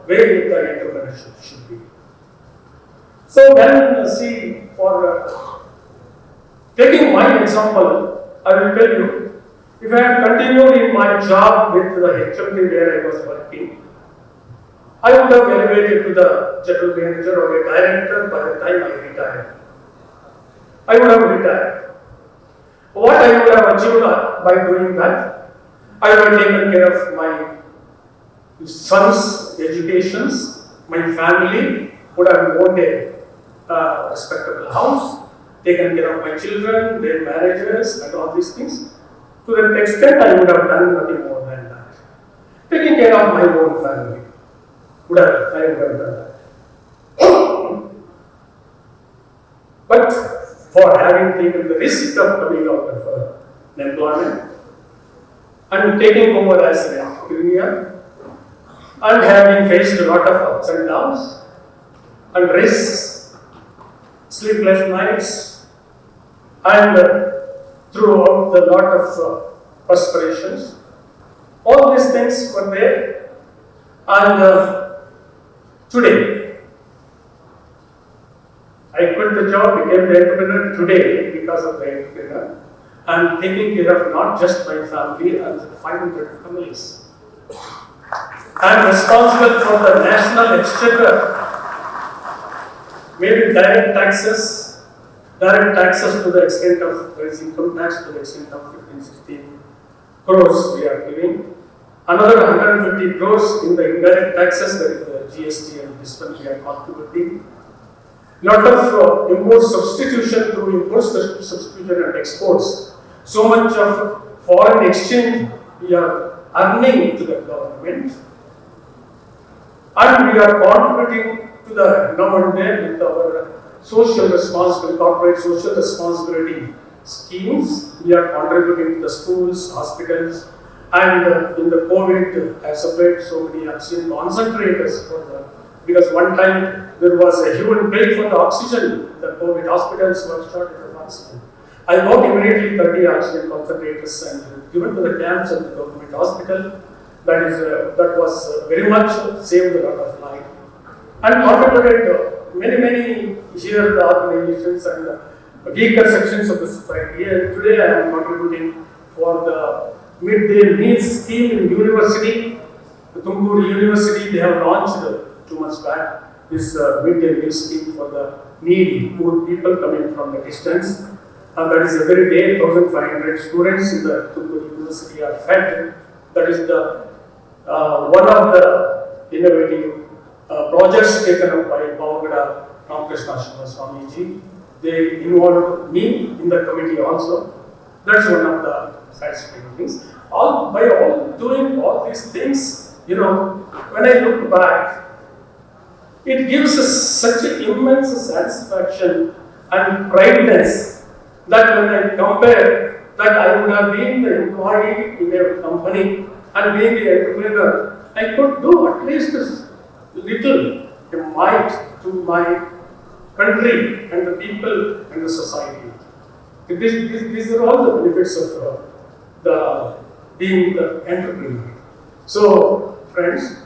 way the entrepreneurship should be. So when for taking my example, I will tell you, if I had continued in my job with the HMT where I was working, I would have elevated to the general manager or a director by the time I retired. I would have retired. What I would have achieved by doing that, I would have taken care of my sons' educations, my family would have owned a respectable house, taken care of my children, their marriages, and all these things. To that extent, I would have done nothing more than that. Taking care of my own family, I would have done that. But for having taken the risk of coming out of employment and taking over as an entrepreneur, and having faced a lot of ups and downs and risks, sleepless nights, and throughout the lot of perspirations, all these things were there. And today, I quit the job, became the entrepreneur today because of the entrepreneur. I am taking care of not just my family and 500 families. I am responsible for the national exchequer, maybe direct taxes to the extent of, there is income tax to the extent of 15-16 crores we are giving. Another 150 crores in the indirect taxes, that is the GST and this one we are contributing. Lot of import substitution through import substitution and exports. So much of foreign exchange we are earning to the government. And we are contributing to the government with our social responsibility, corporate social responsibility schemes. We are contributing to the schools, hospitals, and in the COVID, I separate so many oxygen concentrators for the, because one time there was a human bill for the oxygen. The COVID hospitals were shortage of oxygen. I bought immediately 30 oxygen concentrators and given to the camps at the government hospital. That was very much saved a lot of life. And contributed many here organizations and weaker sections of the society. And today I am contributing for the midday meals scheme in university. The Tumkur University, they have launched 2 months back this midday meal scheme for the needy, poor people coming from the distance. And that is every day 1,500 students in the Tumkur University are fed. That is the one of the innovative projects taken up by Pavagada Ramakrishna Swamiji. They involved me in the committee also. That's one of the satisfying things. By doing all these things, when I look back, it gives us such an immense satisfaction and prideness that when I compare that I would have been the employee in a company and being the entrepreneur, I could do at least a little, a mite to my country and the people and the society. These are all the benefits of the being the entrepreneur. So, friends,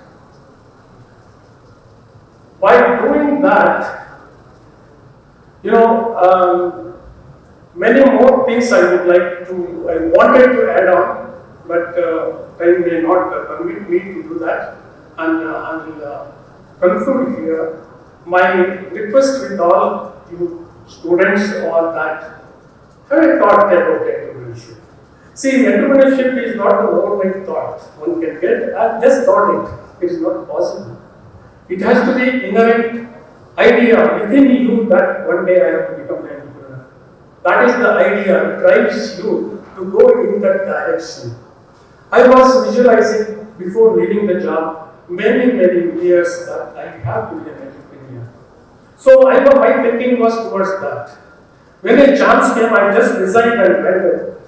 by doing that, many more things I wanted to add on, but time may not permit me to do that, and I will conclude here. My request with all you students are that have a thought about entrepreneurship. See, entrepreneurship is not an overnight thought one can get. I just thought it. It is not possible. It has to be inherent idea within you that one day I have to become an entrepreneur. That is the idea that drives you to go in that direction. I was visualizing before leaving the job many years that I have to be an entrepreneur. So my thinking was towards that. When a chance came, I just resigned and went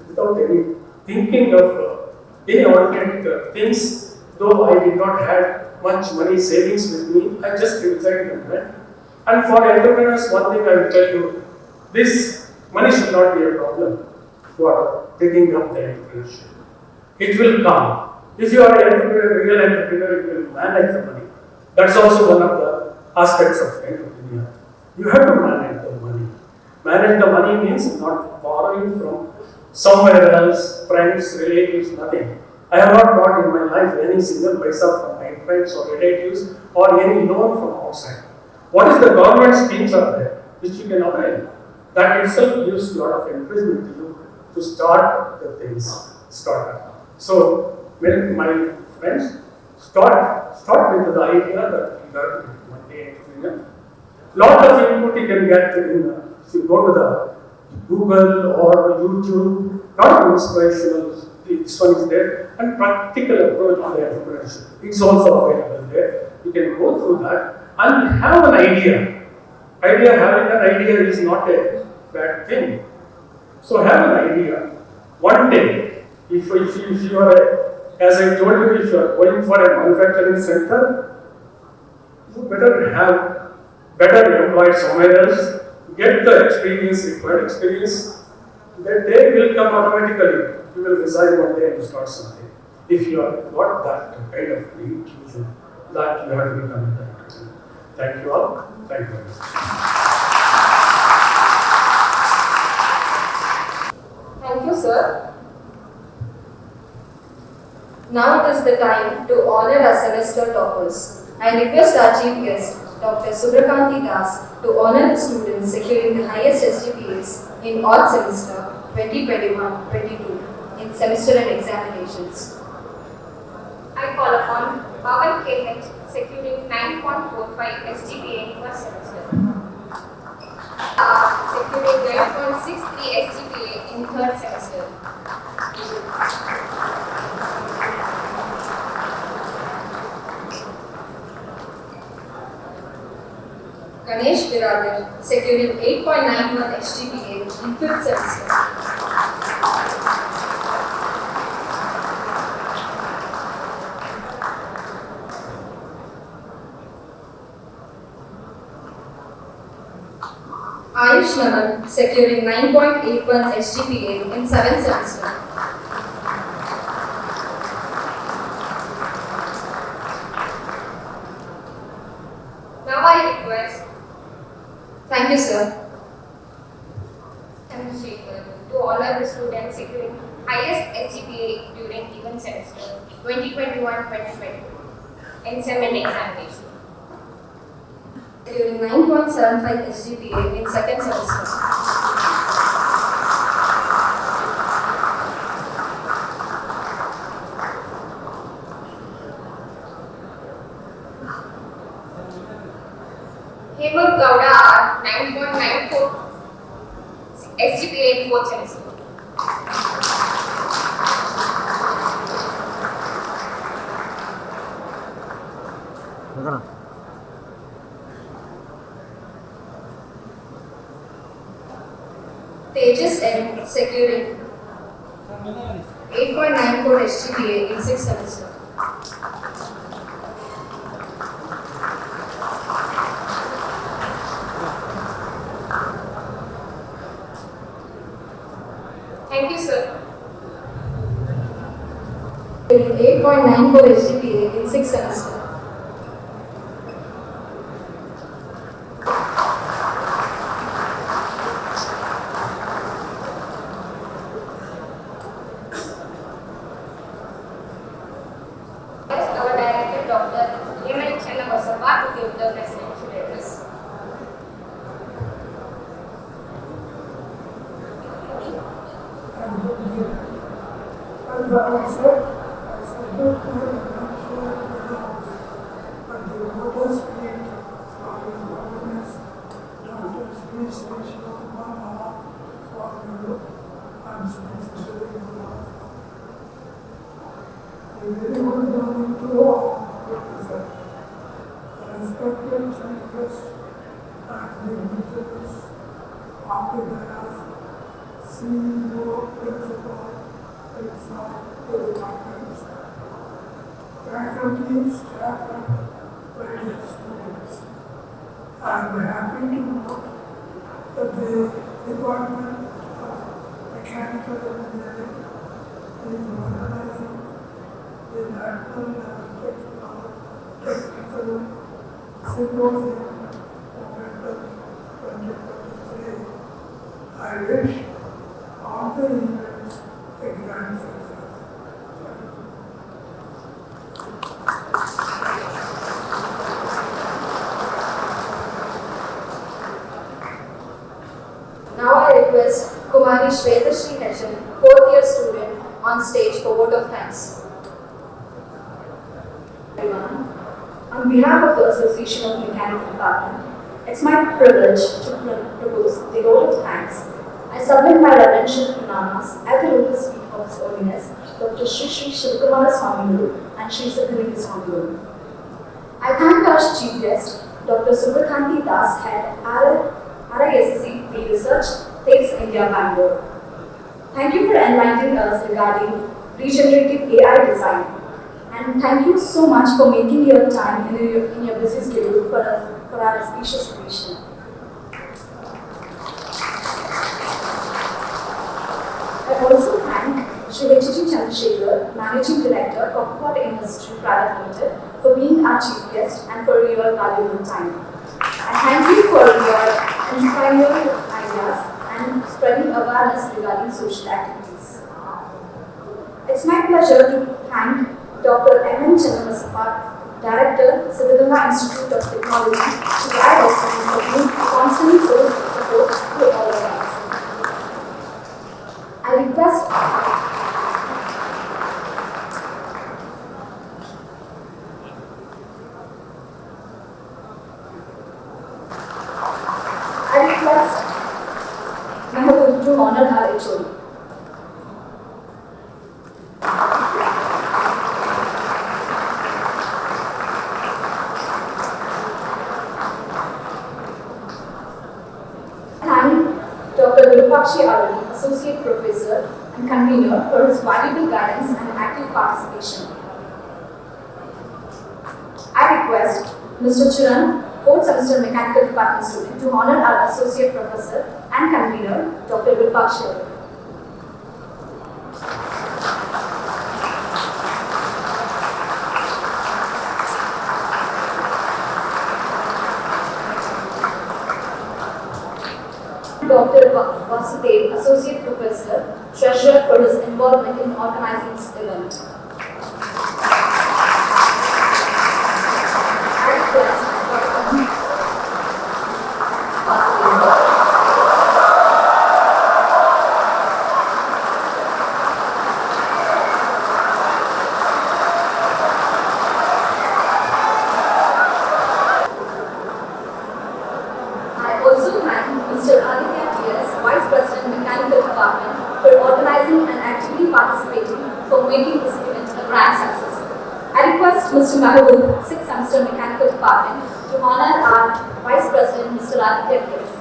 without any thinking of any alternate things. Though I did not have much money savings with me, I just resigned and went. And for entrepreneurs, one thing I will tell you, this money should not be a problem for taking up the entrepreneurship. It will come. If you are an entrepreneur, real entrepreneur, you will manage the money. That's also one of the aspects of entrepreneur. You have to manage the money. Manage the money means not borrowing from somewhere else, friends, relatives, nothing. I have not got in my life any single paisa from my friends or relatives or any loan from outside. What is the government schemes are there which you can avail? That itself gives a lot of encouragement to you to start the things, start up. So, my friends, start with the idea that you are one day entrepreneur. Lot of input you can get if you go to the Google or YouTube, lot of inspirational. This one is there, and practical approach to the entrepreneurship. It's also available there. You can go through that and have an idea. Having an idea is not a bad thing. So have an idea. One day, if you are, as I told you, if you are going for a manufacturing center, you better employ somewhere else, get the required experience. That day will come automatically. You will resign one day and start something. If you have got that kind of intuition, that you have to become an entrepreneur. Thank you all. Thank you very much. Thank you, sir. Now it is the time to honor our semester toppers. I request our chief guest, Dr. Subrakanti Das, to honor the students securing the highest SGPAs in odd semester 2021-22 in semester and examinations. I call upon Pawan K.H. securing 9.45 SGPA in first semester. Securing 9.63 SGPA in third semester. Ganesh Viragar securing 8.91 SGPA in fifth semester. Ayush Naman securing 9.81 SGPA in seventh semester. Now I request Thank you, sir. to honor the students securing highest SGPA during given semester 2021-2022 in SEM and examination. Securing 9.75 SGPA in second semester. Hemant Gowda R 9.94 SGPA in 4th semester. Tejas M securing 8.94 SGPA in 6th semester. Thank you, sir. 8.94 SGPA in 6th semester. Our director, Dr. Hemant Channabasappa, to give the presidential address. As I said, I submit my financial results at the lotus feet of His Holiness Dr. Sri Sri Shivakumar Swami and sincerely beloved. A very good morning to all present. Respected chief guests and dignitaries of the dais, CEO, principal, exam, departments, faculty, staff, and various students. I am happy to note that the Department of Mechanical Engineering is organizing the National Level Technical Symposium Momentum 2023. I wish all the events a grand success. Now I request Kumari Shvetashri Heshan, 4th year student, on stage for vote of thanks. Everyone. On behalf of the Association of Mechanical Department, it's my privilege to propose the vote of thanks. I submit my reverential pranamas at the lotus feet of His Holiness Dr. Sri Sri Shivakumara Swami and Sri Siddhalinga Swami. I thank our chief guest, Dr. Subhakanti Das, Head RISC Field Research, TAFES India, Bangalore. Thank you for enlightening us regarding regenerative AI design. And thank you so much for making your time in your busy schedule for our auspicious occasion. I also thank Shri H.G. Chandrasekhar, Managing Director, Copperpot Industry Private Limited, for being our chief guest and for your valuable time. I thank you for your inspiring ideas and spreading awareness regarding social activities. It's my pleasure to thank Dr. M. N. Channabasappa, Director, Siddhalinga Institute of Technology, to guide us and for being a constant source of support to all of us. I request Mehboob to honor our HOD. Thank Dr. Virupakshi Arun, Associate Professor and Convener, for his valuable guidance and active participation. I request Mr. Chiran, 4th semester Mechanical Department student, to honor our Associate Professor and Convener, Dr. Virupakshi Arun. Dr. Vasudev, Associate Professor, Treasurer, for his involvement in organizing this event. I request Dr. Vasudev. thank Mr. Aditya T.S., Vice President, Mechanical Department, for organizing and actively participating for making this event a grand success. I request Mr. Mahbub, 6th Semester Mechanical Department, to honor our Vice President, Mr. Aditya T.S.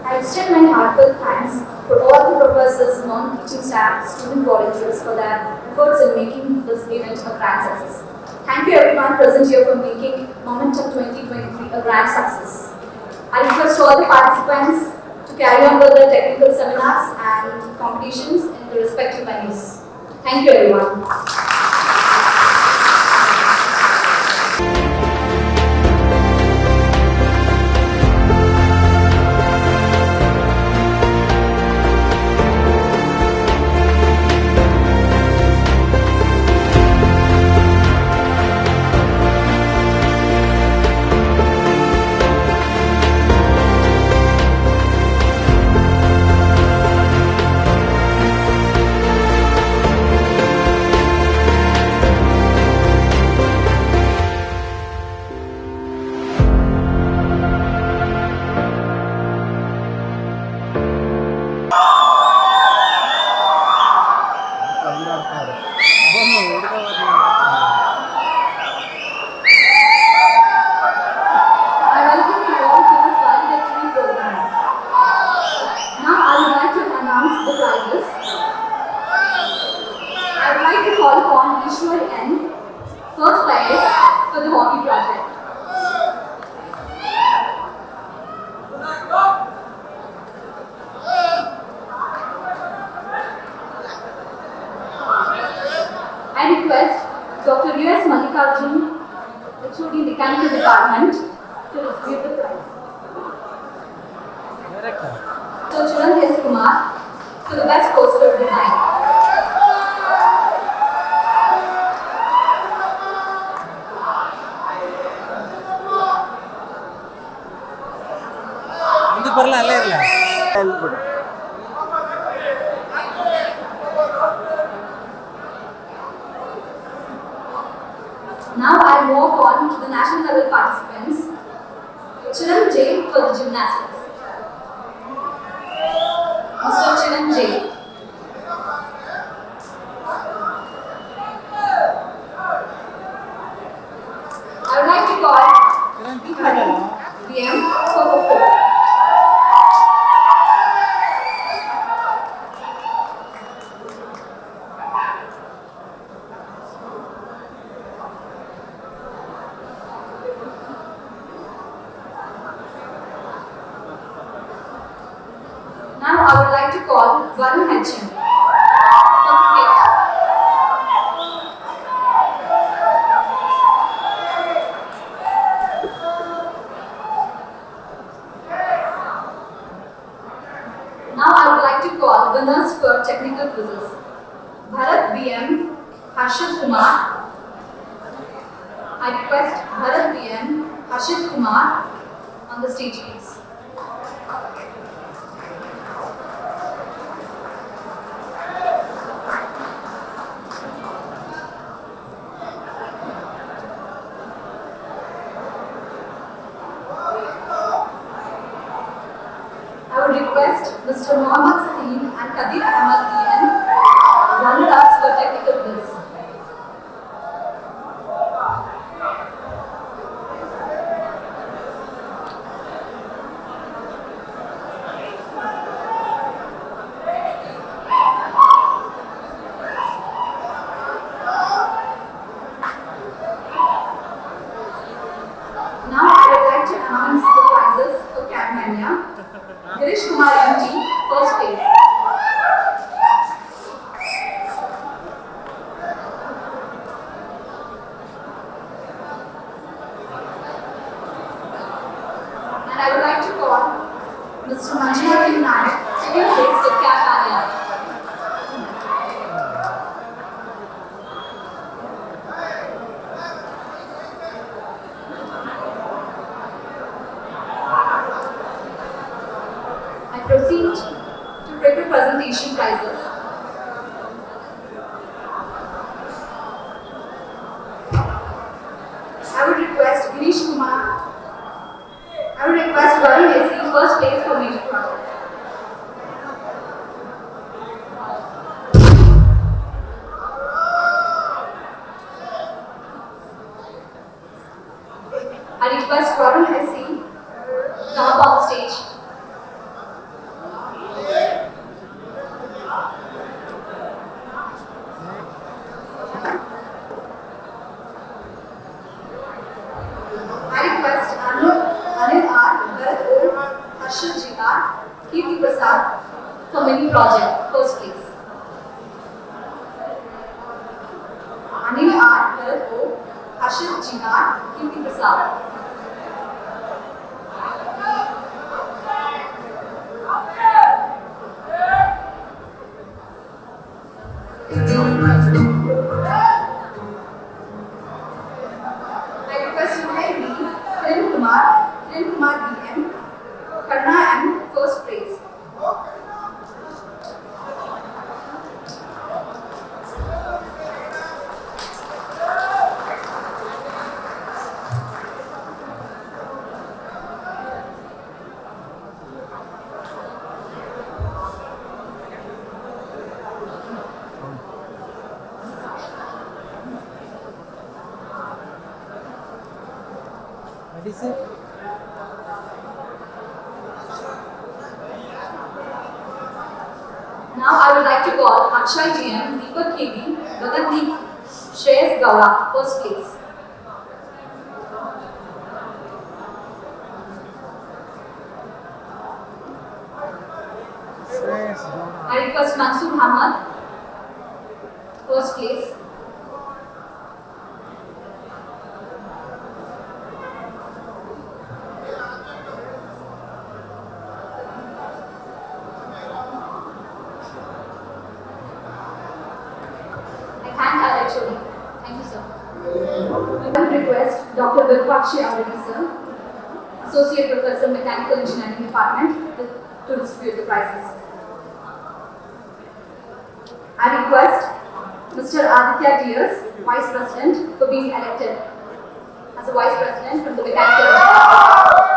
I extend my heartfelt thanks for all the professors, non-teaching staff, student volunteers for their efforts in making this event a grand success. Thank you everyone present here for making Momentum 2023 a grand success. I request all the participants to carry on with their technical seminars and competitions in the respective venues. Thank you everyone. I welcome you all to this valedictory program. Now I would like to announce the prizes. I would like to call upon Ishwar N, first prize for the hockey project. I request Dr. U.S. Mallikarjun, HOD Mechanical Department, to distribute the prize. So Chirag S. Kumar, to the best poster design. Now I move on to the national level participants. Chirag J for the gymnastics. Mr. Chirag J. I would like to call VM for Tumkur. Now I would like to call Varun Hencham for cricket. Now I would like to call winners for technical quizzes. Bharat BM, Harshit Kumar. I request Bharat BM, Harshit Kumar on the stage please. I would request Mr. Mohammad Sahin and Kadir Ahmad DN, runner-ups for technical quiz. Now I would like to announce the prizes for Catmania. Girish Kumar MT, first place. And I would like to call Mr. Manjunath Nayak, second place for Catmania. I proceed to paper presentation prizes. I would request Girish Kumar. I would request Varun SC first place for major project. I request Varun SC to come up on stage. I request Anil R, Bharat O, Harshit Jikar, Kirti Prasad for mini project, first place. Anil R, Bharat O, Harshit Jikar, Kirti Prasad. I request Suhail B, Kiran Kumar BM, Karna M, first place. Now I would like to call Akshay GM, Deepak KB, Gagandeep, Shreyas Gowda, first place. I request Mansoor Ahmad, first place. Thank you, sir. I would request Dr. Vilpakshi Aureli, sir, Associate Professor, Mechanical Engineering Department, to distribute the prizes. I request Mr. Aditya Diaz, Vice President, for being elected as a Vice President from the Mechanical Engineering.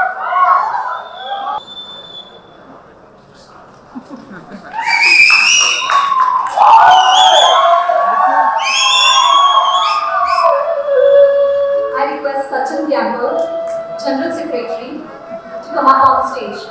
I request Sachin Gamble, General Secretary, to come up on stage.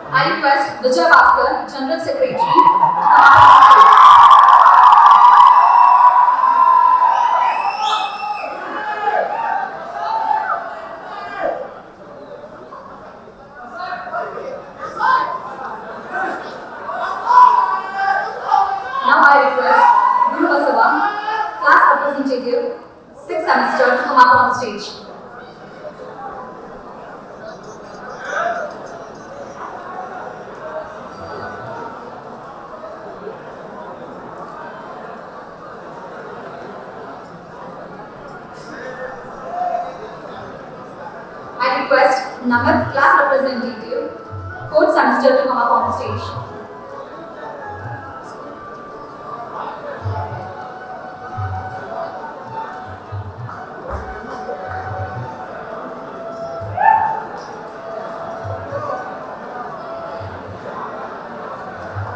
I request Vijay Bhaskar, General Secretary, to come up on stage. Now I request Guru Basava, class representative, 6th semester, to come up on stage. I request Namat, class representative, 4th semester, to come up on stage.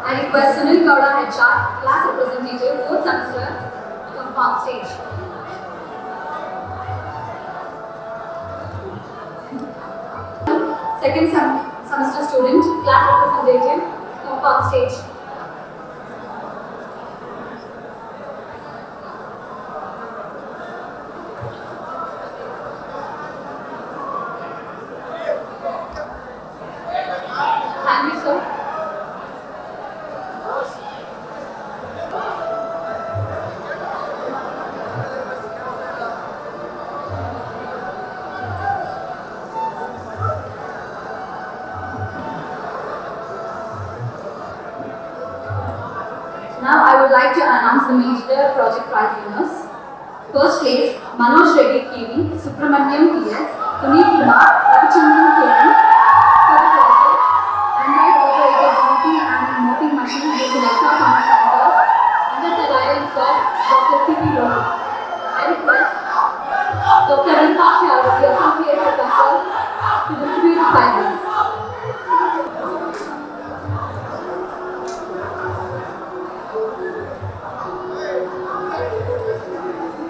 I request Sunil Gowda, HR, class representative, 4th semester, to come on stage. Second semester student, class representative, come on stage. Thank you, sir. I would like to announce the major project prize winners. First place, Manoj Reddy KV, Subramaniam TS, Puneet Kumar, Ravichandran KM for the project Android operated mopping and mopping machine with electrosonic sensors under the guidance of Dr. C.P. Rohit. I request Dr. Deepak Shah, the Associate Professor, to distribute prizes.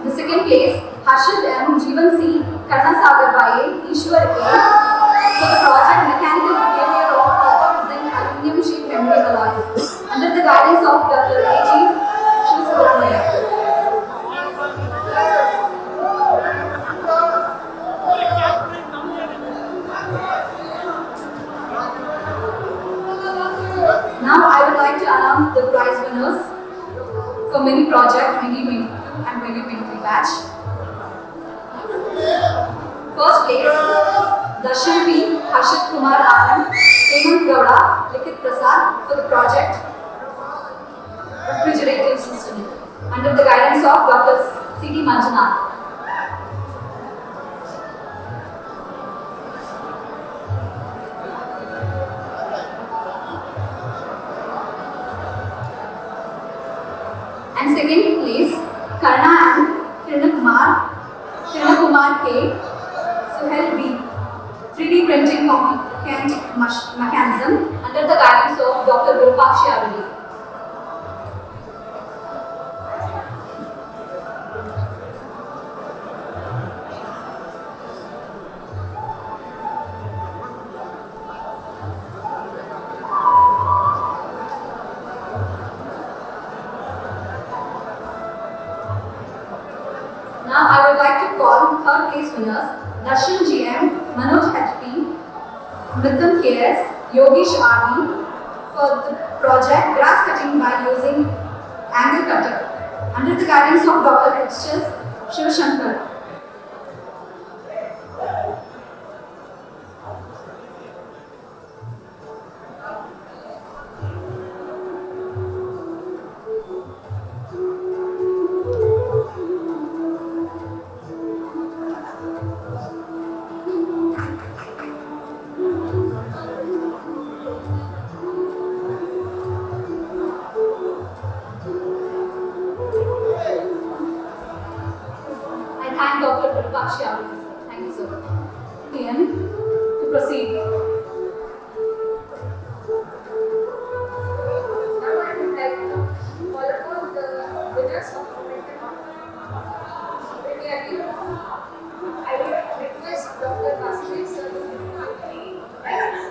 The second place, Harshad M, Jeevan C, Karnasagar Baye, Ishwar A, for the project Mechanical Behavior of Copper Zinc Aluminium Sheet Memory Alloys, under the guidance of Dr. A.G. Srisubramanian. Now I would like to announce the prize winners for Mini Project 2022 and 2023 batch. First place, Darshan P, Harshit Kumar Anand, Hemant Gowda, Likit Prasad for the project Refrigerated System under the guidance of Dr. C.T. Manjunath. And second place, Karna and Kirnakumar K, Suhel B, 3D printing mechanism under the guidance of Dr. Gurupakshi Aruli. Now I would like to call third place winners Darshan GM, Manoj HP, Mithun KS, Yogish RD for the project grass cutting by using angle cutter under the guidance of Dr. H.S. Shivashankar. Thank Dr. Gurupakshi Aruli. Thank you so much. To proceed. Now I would like to call upon the winners of Premier League. I would request Dr. Vasudev sir to give prizes.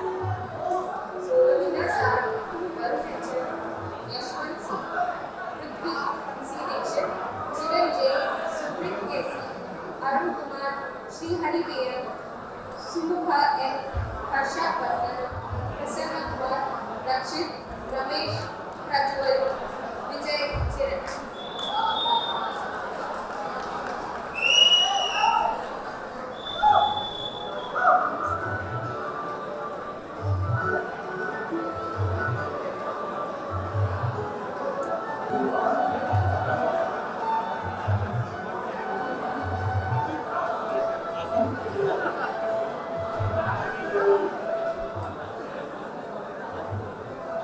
So the winners are Varun H.M., Yashwant C, Prithvi C. Dixit, Jivan J, Suprit K.C., Arun Kumar, Sri Hari P.M., Sumukha M, Harsha Bhattad, Prasanna Kumar, Rakshit, Ramesh, Prajwal, Vijay Chiran.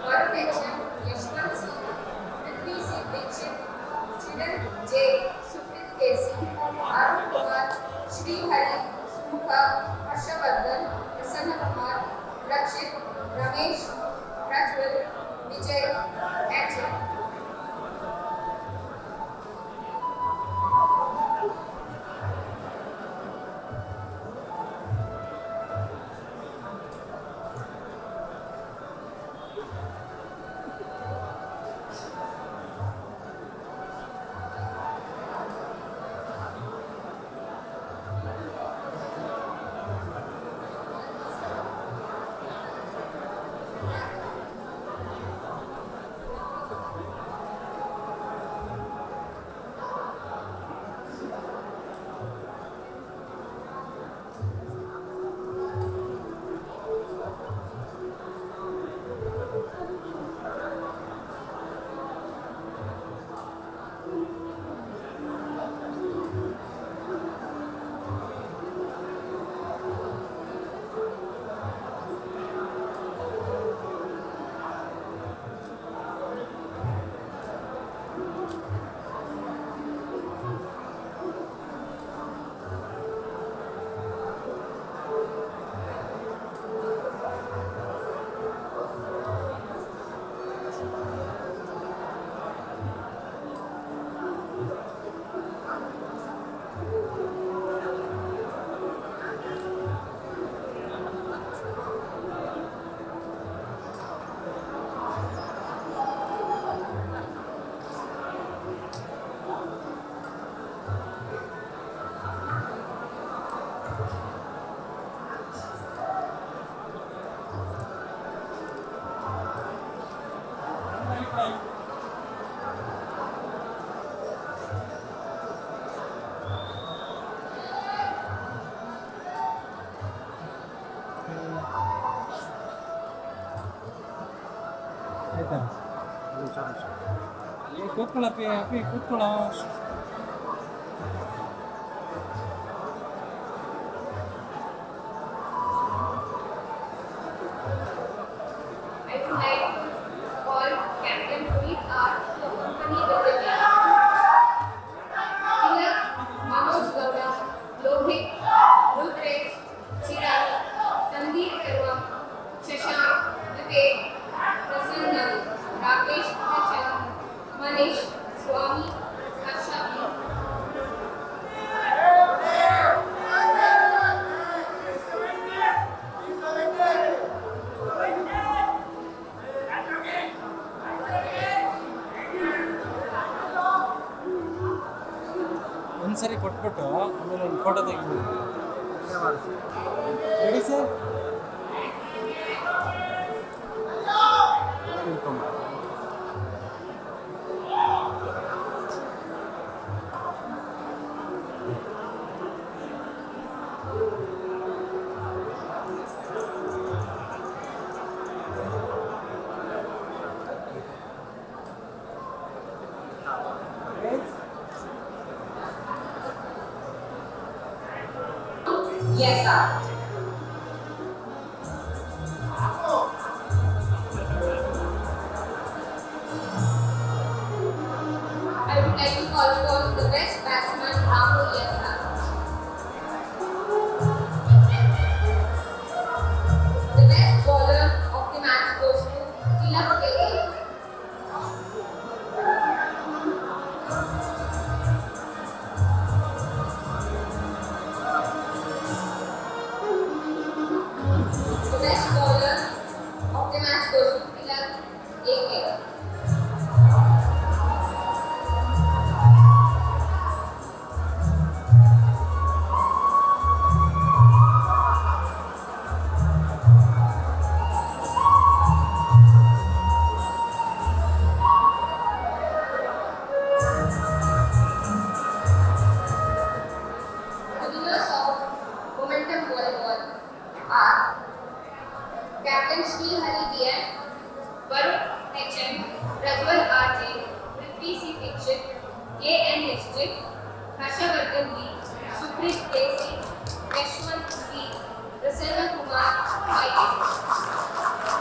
Varun H.M., Yashwant C, Prithvi C. Dixit, Jivan J, Suprit K.C., Arun Kumar, Sri Hari, Sumukha, Harsha Bhattad, Prasanna Kumar, Rakshit, Ramesh, Prajwal, Vijay, and Chiran. I would like to call Captain Puneet R to accompany with the team. Tilak, Manoj Gowda, Lohit, Rudresh, Chirag, Sandeep Karwa, Shashank, Vivek, Prasanna, Rakesh Hachan, Manish, Swami, Harsha. ಒಂದ್ಸರಿ ಕೊಟ್ಬಿಟ್ಟು ಆಮೇಲೆ ಒಂದು photo ತೆಗಿಬೋದು. Ready sir? Yes, sir. I would like to call for the best batsman, Rahul. Yes, sir. The best bowler of the match goes to Tilak Kelly. The best bowler of the match goes to Tilak AK. The winners of Momentum Volleyball are Captain Sri Hari DM, Varun HM, Rajwal RJ, Prithvi C. Dixit, KN District, Harshavardhan B, Suprit KC, Yashwant C, Prasanna Kumar, IS.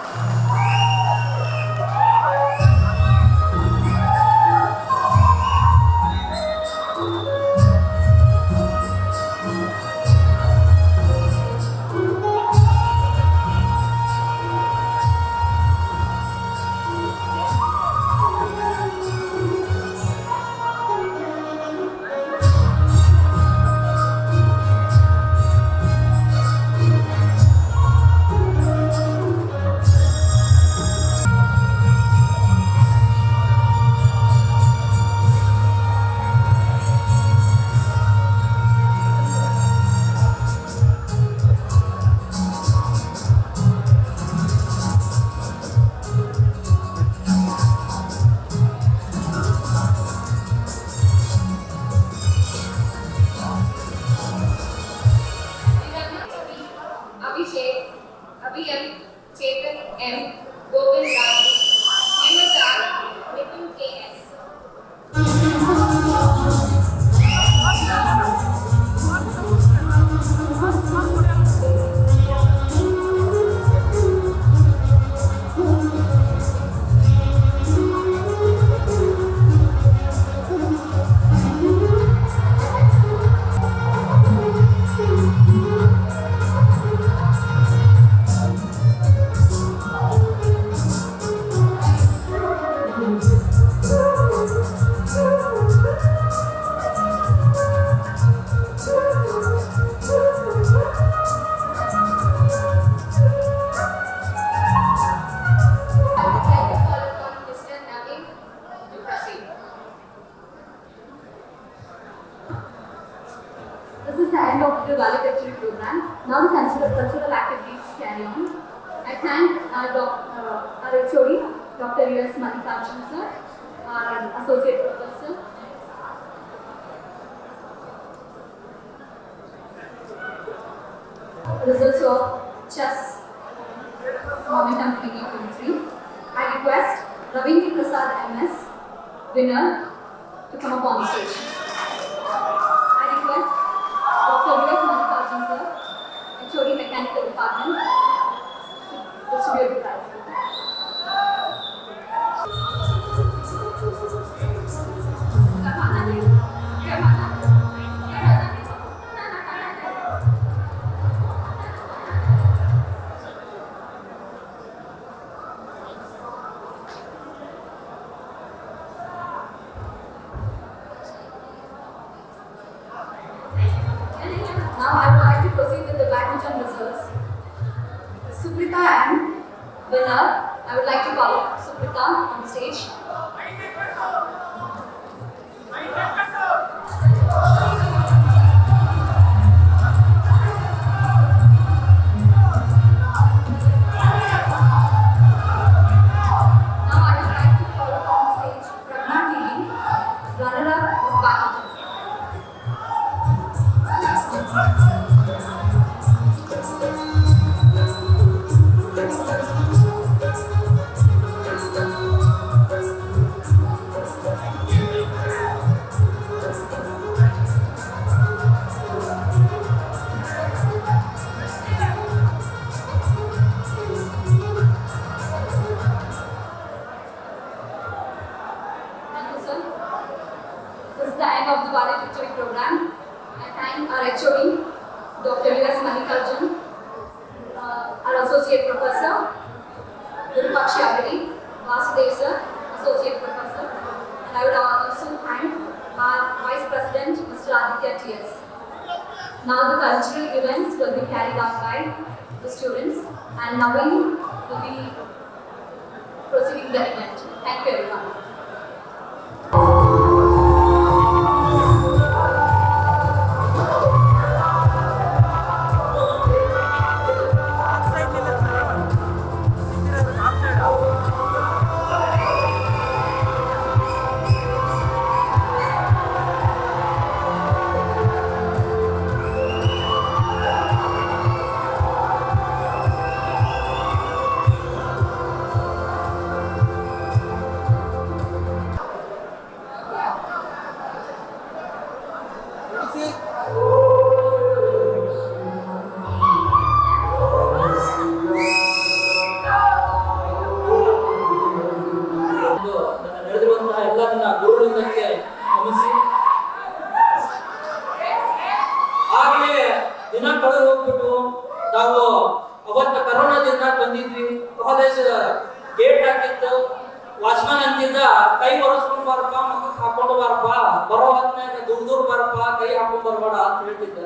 Abhishek, Abhiyam, Chetan M, Govind Raj, Hemazar, Nitin KS. This is the end of the valedictory program. Now the cultural activities carry on. I thank our HOD, Dr. U.S. Mallikarjun sir, our associate professor. Results of chess momentum 2023. I request Ravindra Prasad MS, winner, to come up on stage. I request Dr. V.S. Mallikarjun sir, HOD Mechanical Department, to distribute the prize. Now I would like to proceed with the badminton results. Suprita and winner, I would like to call Suprita on stage. Now I would like to call on stage Pragna TV, runner-up of badminton. Thank you, sir. This is the end of the valedictory program. I thank our HOD, Dr. V.S. Mallikarjun, our Associate Professor, Virupakshi Agadi, Vasudev sir, Associate Professor, and I would also thank our Vice President, Mr. Aditya T.S. Now the cultural events will be carried out by the students, and Naveen will be proceeding the event. Thank you, everyone. ನನ್ನ ನಡೆದಿರುವಂತಹ ಎಲ್ಲ ನನ್ನ ಗುರುಗಳಿಂದಕ್ಕೆ ಗಮನಿಸಿ ಆಗಲೇ ದಿನ ಕಳೆದು ಹೋಗ್ಬಿಟ್ಟು ನಾವು ಅವತ್ತ ಕರೋನಾ ದಿನ ಬಂದಿದ್ವಿ. ಕಾಲೇಜ್ ಗೇಟ್ ಹಾಕಿತ್ತು, ವಾಚ್ಮನ್ ಅಂತಿದ್ದ ಕೈ ಒರೆಸ್ಕೊಂಡ್ ಬಾರಪ್ಪ, ಮಕ್ಕಳು ಹಾಕೊಂಡು ಬಾರಪ್ಪ, ಬರೋ ಹೊತ್ನಾಗ ದೂರ ಬಾರಪ್ಪ, ಕೈ ಹಾಕೊಂಡ್ ಬರ್ಬೇಡ ಅಂತ ಹೇಳ್ತಿದ್ದ.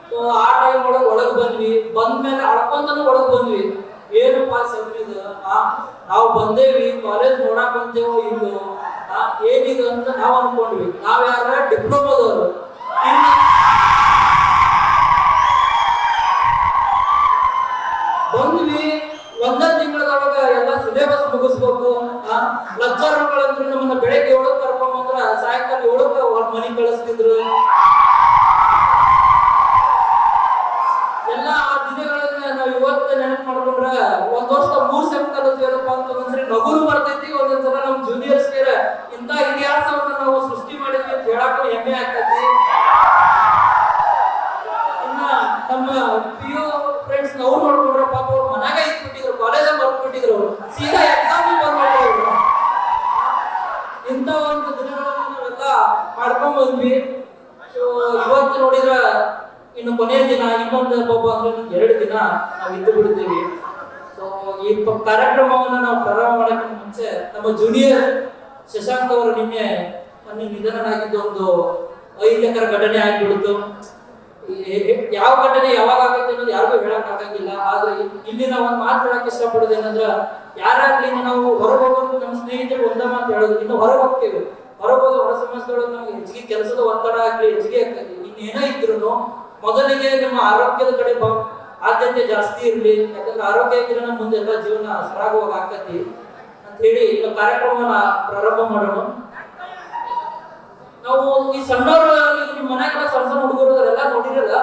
ಸೊ ಆ ಟೈಮ್ ಒಳಗೆ ಬಂದ್ವಿ. ಬಂದ್ಮೇಲೆ ಅಳ್ಕೊಂತಾನು ಒಳಗೆ ಬಂದ್ವಿ. ಏನಪ್ಪಾ ಸೆಮಿದ ನಾವು ಬಂದೇವಿ, ಕಾಲೇಜ್ ನೋಡಾಕ್ ಬಂದೇವೋ ಇಲ್ಲೋ, ಏನಿದು ಅಂತ ನಾವ್ ಅನ್ಕೊಂಡ್ವಿ. ನಾವ್ ಯಾರ ಡಿಪ್ಲೊಮಾದವರು ಬಂದ್ವಿ. ಒಂದೇ ತಿಂಗಳದೊಳಗ ಎಲ್ಲ ಸಿಲೆಬಸ್ ಮುಗಿಸ್ಬೇಕು. ಲೆಕ್ಚರ್ಗಳಂದ್ರೆ ನಮ್ಮನ್ನ ಬೆಳಗ್ಗೆ 7ಕ್ಕೆ ಕರ್ಕೊಂಡ್ಬಂದ್ರ ಸಾಯಂಕಾಲ 7ಕ್ಕೆ ಮನೆಗೆ ಕಳಿಸ್ತಿದ್ರು. ಎಲ್ಲ ಆ ದಿನಗಳನ್ನ ನಾವ್ ಇವತ್ತು ನೆನಪು ಮಾಡ್ಕೊಂಡ್ರ ಒಂದ್ ವರ್ಷ 3 ಸೆಮ್ ಕಲಿತೀವಪ್ಪ ಅಂತ ಒಂದ್ಸರಿ ನಗುನು ಬರ್ತೈತಿ. ಒಂದೊಂದ್ಸಲ ನಮ್ ಜೂನಿಯರ್ಸ್ಗೆ ಇಂತ ಇತಿಹಾಸವನ್ನ ನಾವು ಸೃಷ್ಟಿ ಮಾಡಿದ್ವಿ ಅಂತ ಹೇಳಕ್ ಹೆಮ್ಮೆ ಆಗ್ತೈತಿ. ಇನ್ನ ನಮ್ಮ PU ಫ್ರೆಂಡ್ಸ್ ಅವ್ರು ಮಾಡ್ಕೊಂಡ್ರ ಪಾಪ ಅವ್ರು ಮನ್ಯಾಗ ಇಟ್ಬಿಟ್ಟಿದ್ರು, ಕಾಲೇಜಾಗ ಬರ್ಬಿಟ್ಟಿದ್ರು, ಸೀದಾ ಎಕ್ಸಾಮ್ ಬಂದ್ಬಿಟ್ಟಿದ್ರು. ಇಂತ ಒಂದು ದಿನಗಳನ್ನ ನಾವೆಲ್ಲ ಮಾಡ್ಕೊಂಡ್ ಬಂದ್ವಿ. ಇವತ್ತು ನೋಡಿದ್ರ ಇನ್ನು ಕೊನೆಯ ದಿನ, ಇನ್ನೊಂದು ಹಬ್ಬ ಅಂದ್ರೆ 2 ದಿನ ನಾವು ಇದ್ದು ಬಿಡ್ತೀವಿ. ಸೊ ಈ ಕಾರ್ಯಕ್ರಮವನ್ನ ನಾವು ಪ್ರಾರಂಭ ಮಾಡಕ್ಕೆ ಮುಂಚೆ ನಮ್ಮ ಜೂನಿಯರ್ ಶಶಾಂಕ್ ಅವರು ನಿನ್ನೆ ನಿಧನರಾಗಿದ್ದು ಒಂದು ಅಹಿತಕರ ಘಟನೆ ಆಗಿಬಿಡ್ತು. ಯಾವ ಘಟನೆ ಯಾವಾಗ ಆಗುತ್ತೆ ಅನ್ನೋದು ಯಾರಿಗೂ ಹೇಳಕ್ ಆಗಂಗಿಲ್ಲ. ಆದ್ರೆ ಇಲ್ಲಿ ನಾವು ಒಂದು ಮಾತು ಹೇಳಕ್ ಇಷ್ಟಪಡೋದು ಏನಂದ್ರ, ಯಾರಾಗ್ಲಿ ನಾವು ಹೊರಗೆ ಹೋಗೋದು ನಮ್ಮ ಸ್ನೇಹಿತರು ಒಂದ ಮಾತು ಹೇಳೋದು, ಇನ್ನು ಹೊರಗೆ ಹೋಗ್ತೇವೆ, ಹೊರಗೆ ಹೋಗಿ ಹೊರ ಸಮಾಜದೊಳಗೆ ನಮ್ಗೆ ಹೆಚ್ಚಿಗೆ ಕೆಲಸದ ಒತ್ತಡ ಆಗ್ಲಿ, ಹೆಚ್ಚಿಗೆ ಆಗ್ತದೆ. ಇನ್ನೇನೋ ಇದ್ರು ಮೊದಲಿಗೆ ನಮ್ಮ ಆರೋಗ್ಯದ ಕಡೆ ಆದ್ಯತೆ ಜಾಸ್ತಿ ಇರಲಿ. ಯಾಕಂದ್ರೆ ಆರೋಗ್ಯ ಇದ್ರೆ ನಮ್ಮ ಮುಂದೆಲ್ಲ ಜೀವನ ಸರಾಗವಾಗಿ ಆಗ್ತೈತಿ ಅಂತ ಹೇಳಿ ಈಗ ಕಾರ್ಯಕ್ರಮವನ್ನ ಪ್ರಾರಂಭ ಮಾಡೋಣ. ನಾವು ಈ ಸಣ್ಣವ್ರು ನಿಮ್ಮ ಮನ್ಯಾಗೆಲ್ಲ ಸಣ್ಣ ಹುಡುಗರೆಲ್ಲ ನೋಡಿರಲ್ಲ,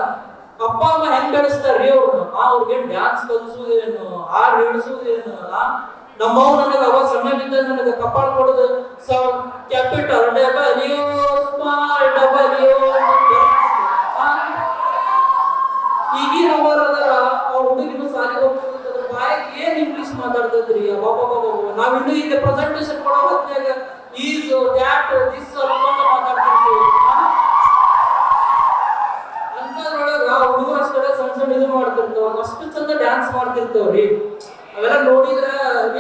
ಅಪ್ಪ ಅಮ್ಮ ಹೆಂಗ್ ಬೆಳೆಸ್ತಾರ್ರಿ ಅವ್ರನ್ನ. ಅವ್ರಿಗೆ ಡ್ಯಾನ್ಸ್ ಕಲಿಸುವುದೇನು, ಹಾಡು ಹೇಳಿಸುವುದೇನು, ನಮ್ಮವ್ ನನಗೆ ಅವ ಸಣ್ಣದಿದ್ದ ನನಗೆ ಕಪಾಳ ಕೊಡೋದು ಕ್ಯಾಪಿಟಲ್ ಡಬಲ್ಯೂ ಸ್ಮಾಲ್ ಡಬಲ್ಯೂ ಈಗಿನ ಅವರು ಅದರ ಆ ಹುಡುಗಿನ ಸಾಲಿಗೆ ಹೋಗ್ತಿರ್ತಾರೆ ಬಾಯಿಗೆ ಏನ್ ಇಂಗ್ಲಿಷ್ ಮಾತಾಡ್ತದ್ರಿ ನಾವಿನ್ನೂ ಇಲ್ಲಿ ಪ್ರೆಸೆಂಟೇಶನ್ ಕೊಡೋ ಹೊತ್ನ್ಯಾಗ ಈಸ್ ದ್ಯಾಟ್ ದಿಸ್ ಅನ್ಕೊಂಡು ಮಾತಾಡ್ತಿರ್ತೀವಿ ಅಂತದ್ರೊಳಗ ಹುಡುಗರು ಅಷ್ಟೇ ಸಣ್ಣ ಸಣ್ಣ ಇದು ಮಾಡ್ತಿರ್ತಾವ ಅಷ್ಟು ಚಂದ ಡ್ಯಾನ್ಸ್ ಮಾಡ್ತಿರ್ತಾವ್ರಿ ಅವೆಲ್ಲ ನೋಡಿದ್ರ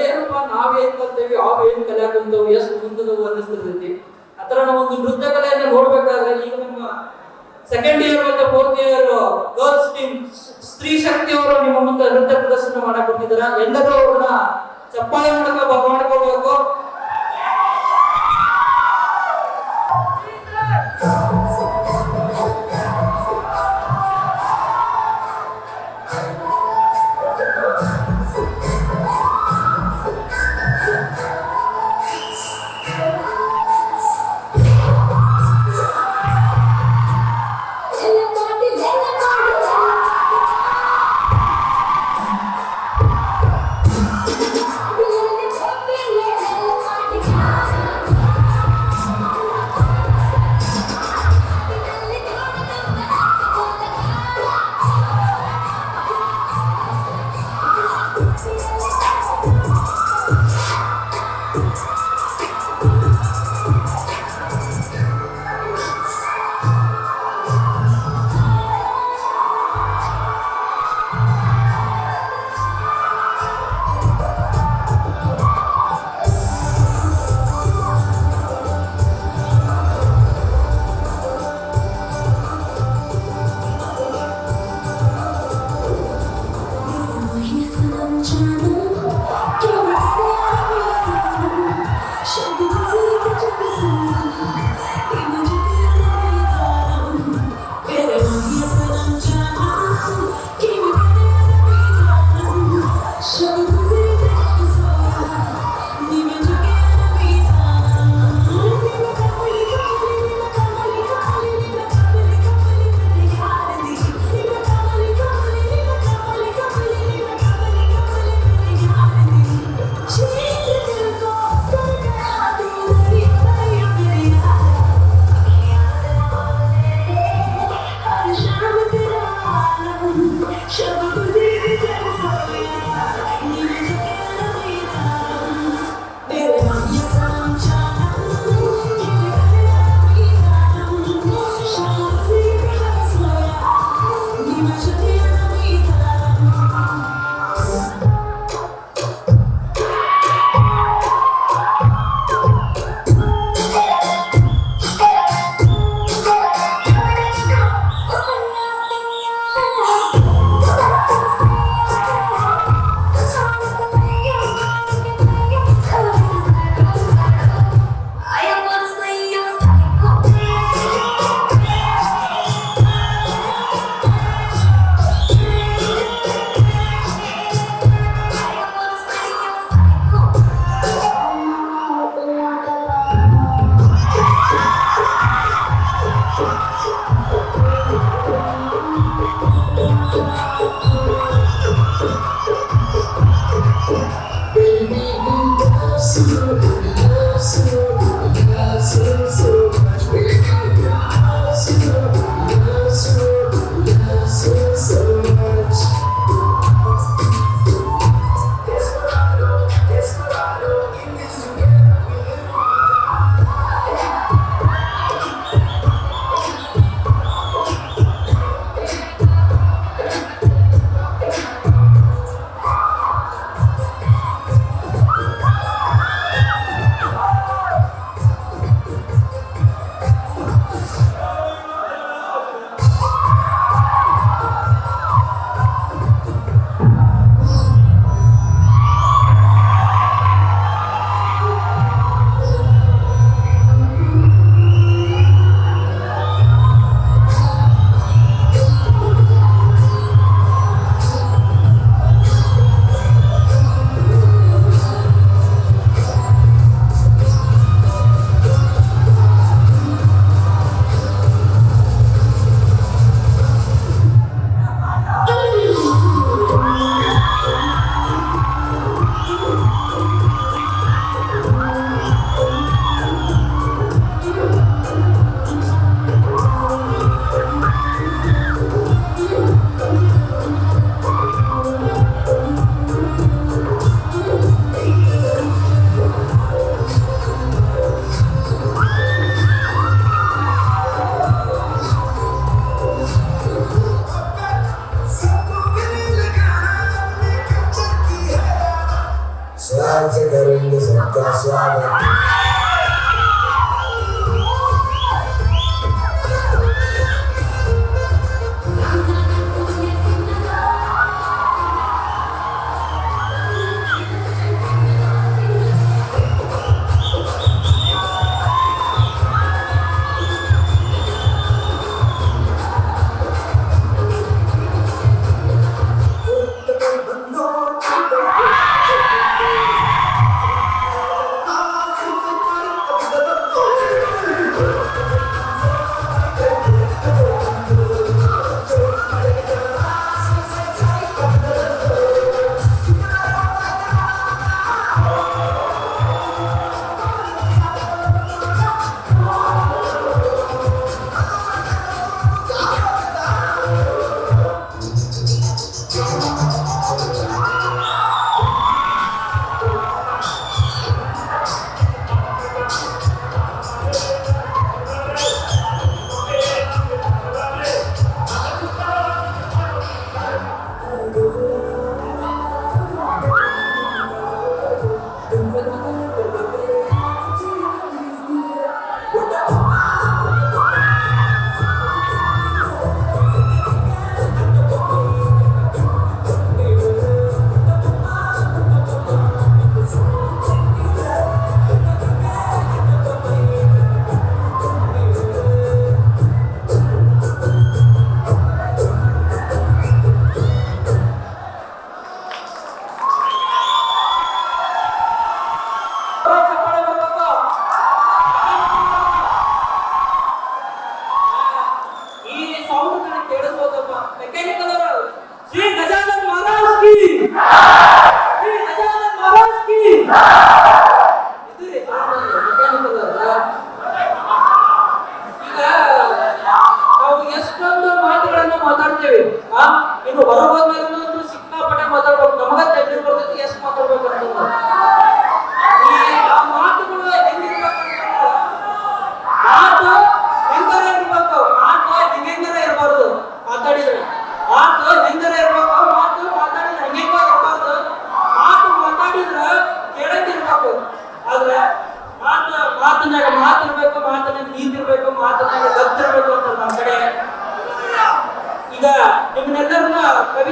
ಏನಪ್ಪ ನಾವೇನ್ ಕಲ್ತೇವಿ ಅವೇನ್ ಕಲಿಯಾಕಂತವ್ ಎಷ್ಟು ಮುಂದದವು ಅನ್ನಿಸ್ತಿರ್ತೈತಿ ಆತರ ನಾವೊಂದು ನೃತ್ಯ ಕಲೆಯನ್ನ ನೋಡ್ಬೇಕಾದ್ರೆ ಈಗ ನಮ್ಮ ಸೆಕೆಂಡ್ ಇಯರ್ ಮತ್ತೆ fourth year girls team Stree Shakti ಅವರು ನಿಮ್ಮ ಮುಂದೆ ನೃತ್ಯ ಪ್ರದರ್ಶನ ಮಾಡಕ್ ಬಂದಿದ್ದಾರೆ ಎಲ್ಲರೂ ಅವ್ರನ್ನ ಚಪ್ಪಾಳೆ ಮಾಡ್ಕೋಬೇಕು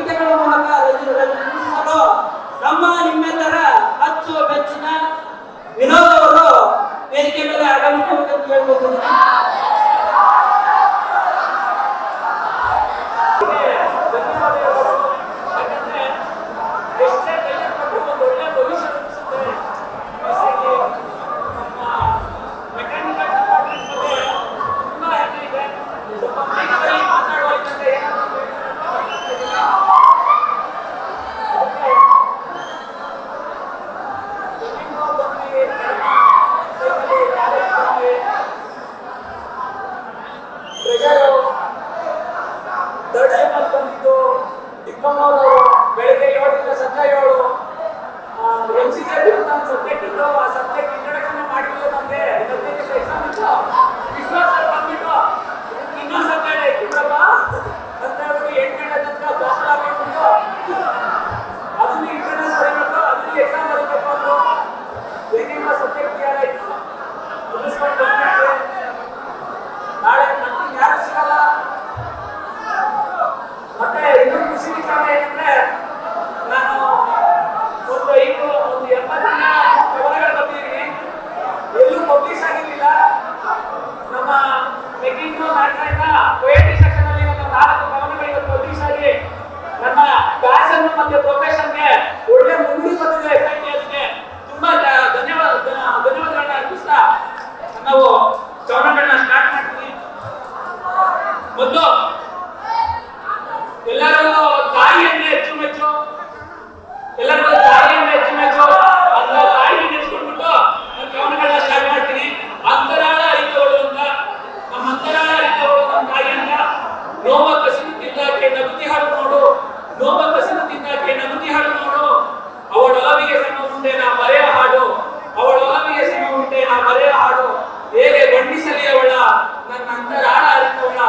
ಗೀತೆಗಳ ಮೂಲಕ ರಂಜಿಸಲು ನಮ್ಮ ನಿಮ್ಮೆಲ್ಲರ ಅಚ್ಚುಮೆಚ್ಚಿನ ವಿನೋದ್ ಅವರು ವೇದಿಕೆ ಮೇಲೆ ಆಗಮಿಸಬೇಕೆಂದು ಕೇಳಿಕೊಳ್ಳುತ್ತೇನೆ. ಬೆಳಿಗ್ಗೆ 7 ಸಂಜೆ 7 MCQ ಸಬ್ಜೆಕ್ಟ್ ಇತ್ತು. ಆ ಸಬ್ಜೆಕ್ಟ್ ಇಂಟ್ರೊಡಕ್ಷನ್ ಮಾಡಿದ್ರು ನಮಗೆ. ಎಕ್ಸಾಮ್ ಇತ್ತು. ವಿಶ್ವಾಸ ಬಂದ್ಬಿಟ್ಟು ಇನ್ನೊಂದು ಸಬ್ಜೆಕ್ಟ್ ಇತ್ತಪ್ಪ ಅಂತ ಹೇಳ್ಬಿಟ್ಟು 8 ಗಂಟೆ ತನಕ ಕ್ಲಾಸ್ ಹಾಕಿಬಿಟ್ಟು ಅದನ್ನು ಇಂಟರ್ನೆಟ್ ಬರೀಬೇಕು, ಅದನ್ನು ಎಕ್ಸಾಮ್ ಬರೀಬೇಕು ಅಂದ್ರು. ಹೆಂಗಿನ ಸಬ್ಜೆಕ್ಟ್ ಯಾರಾಯ್ತು ಮುಗಿಸ್ಕೊಂಡು ಬಂದ್ಬಿಟ್ಟು ನಾಳೆ ಮತ್ತೆ ಯಾರು ಸಿಗಲ್ಲ. ಮತ್ತೆ ಇನ್ನೊಂದು ಖುಷಿ ವಿಚಾರ ಏನಂದ್ರೆ ನಾನು ಒಂದು 80 ಕವನಗಳು ಬರ್ತಿದ್ದೀನಿ. ಎಲ್ಲೂ ಪಬ್ಲಿಷ್ ಆಗಿರಲಿಲ್ಲ. ನಮ್ಮ ಮೆಕ್ಕಿಂಗ್ಸ್ ನಾಟಕದಿಂದ ಪೊಯೆಟ್ರಿ ಸೆಕ್ಷನ್ ಅಲ್ಲಿ ನನ್ನ 4 ಕವನಗಳಿಗೆ ಪಬ್ಲಿಷ್ ಆಗಿ ನನ್ನ ಪ್ಯಾಷನ್ ಮತ್ತೆ ಪ್ರೊಫೆಷನ್ಗೆ ಒಳ್ಳೆ ಮುನ್ನುಡಿ ಬಂದಿದೆ. ಅದಕ್ಕೆ ತುಂಬಾ ಧನ್ಯವಾದಗಳನ್ನ ಅರ್ಪಿಸ್ತಾ ನಾವು ಕವನಗಳನ್ನ ಸ್ಟಾರ್ಟ್ ಮಾಡ್ತೀವಿ. ಮೊದಲು ಎಲ್ಲರೂ ತಾಯಿ ಅಂದ್ರೆ ಅಚ್ಚುಮೆಚ್ಚು, ಎಲ್ಲರೂ ತಾಯಿ ಅಂದ್ರೆ ಅಚ್ಚುಮೆಚ್ಚು ಅಂತ ತಾಯಿ ನೆನೆಸ್ಕೊಂಡ್ಬಿಟ್ಟು ನಾನು ಕವನಗಳನ್ನ ಸ್ಟಾರ್ಟ್ ಮಾಡ್ತೀನಿ. ಅಂತರಾಳ ಅರಿತವಳು ಅಂತ, ನಮ್ಮ ಅಂತರಾಳ ಅರಿತವಳು ನಮ್ಮ ತಾಯಿ ಅಂತ. ನೋವ ಕಸಿದು ತಿಂದಾಕೆ ನಗುತಿ ಹಾಡು ನೋಡು, ನೋವ ಕಸಿದು ತಿಂದಾಕೆ ನಗುತಿ ಹಾಡು ನೋಡು, ಅವಳೊಲವಿಗೆ ಸಮ ಉಂಟೆ ನಾ ಬರೆಯ ಹಾಡು, ಅವಳೊಲವಿಗೆ ಸಮ ಉಂಟೆ ನಾ ಬರೆಯ ಹಾಡು, ಹೇಗೆ ಬಣ್ಣಿಸಲಿ ಅವಳ ನನ್ನ ಅಂತರಾಳ ಅರಿತವಳ,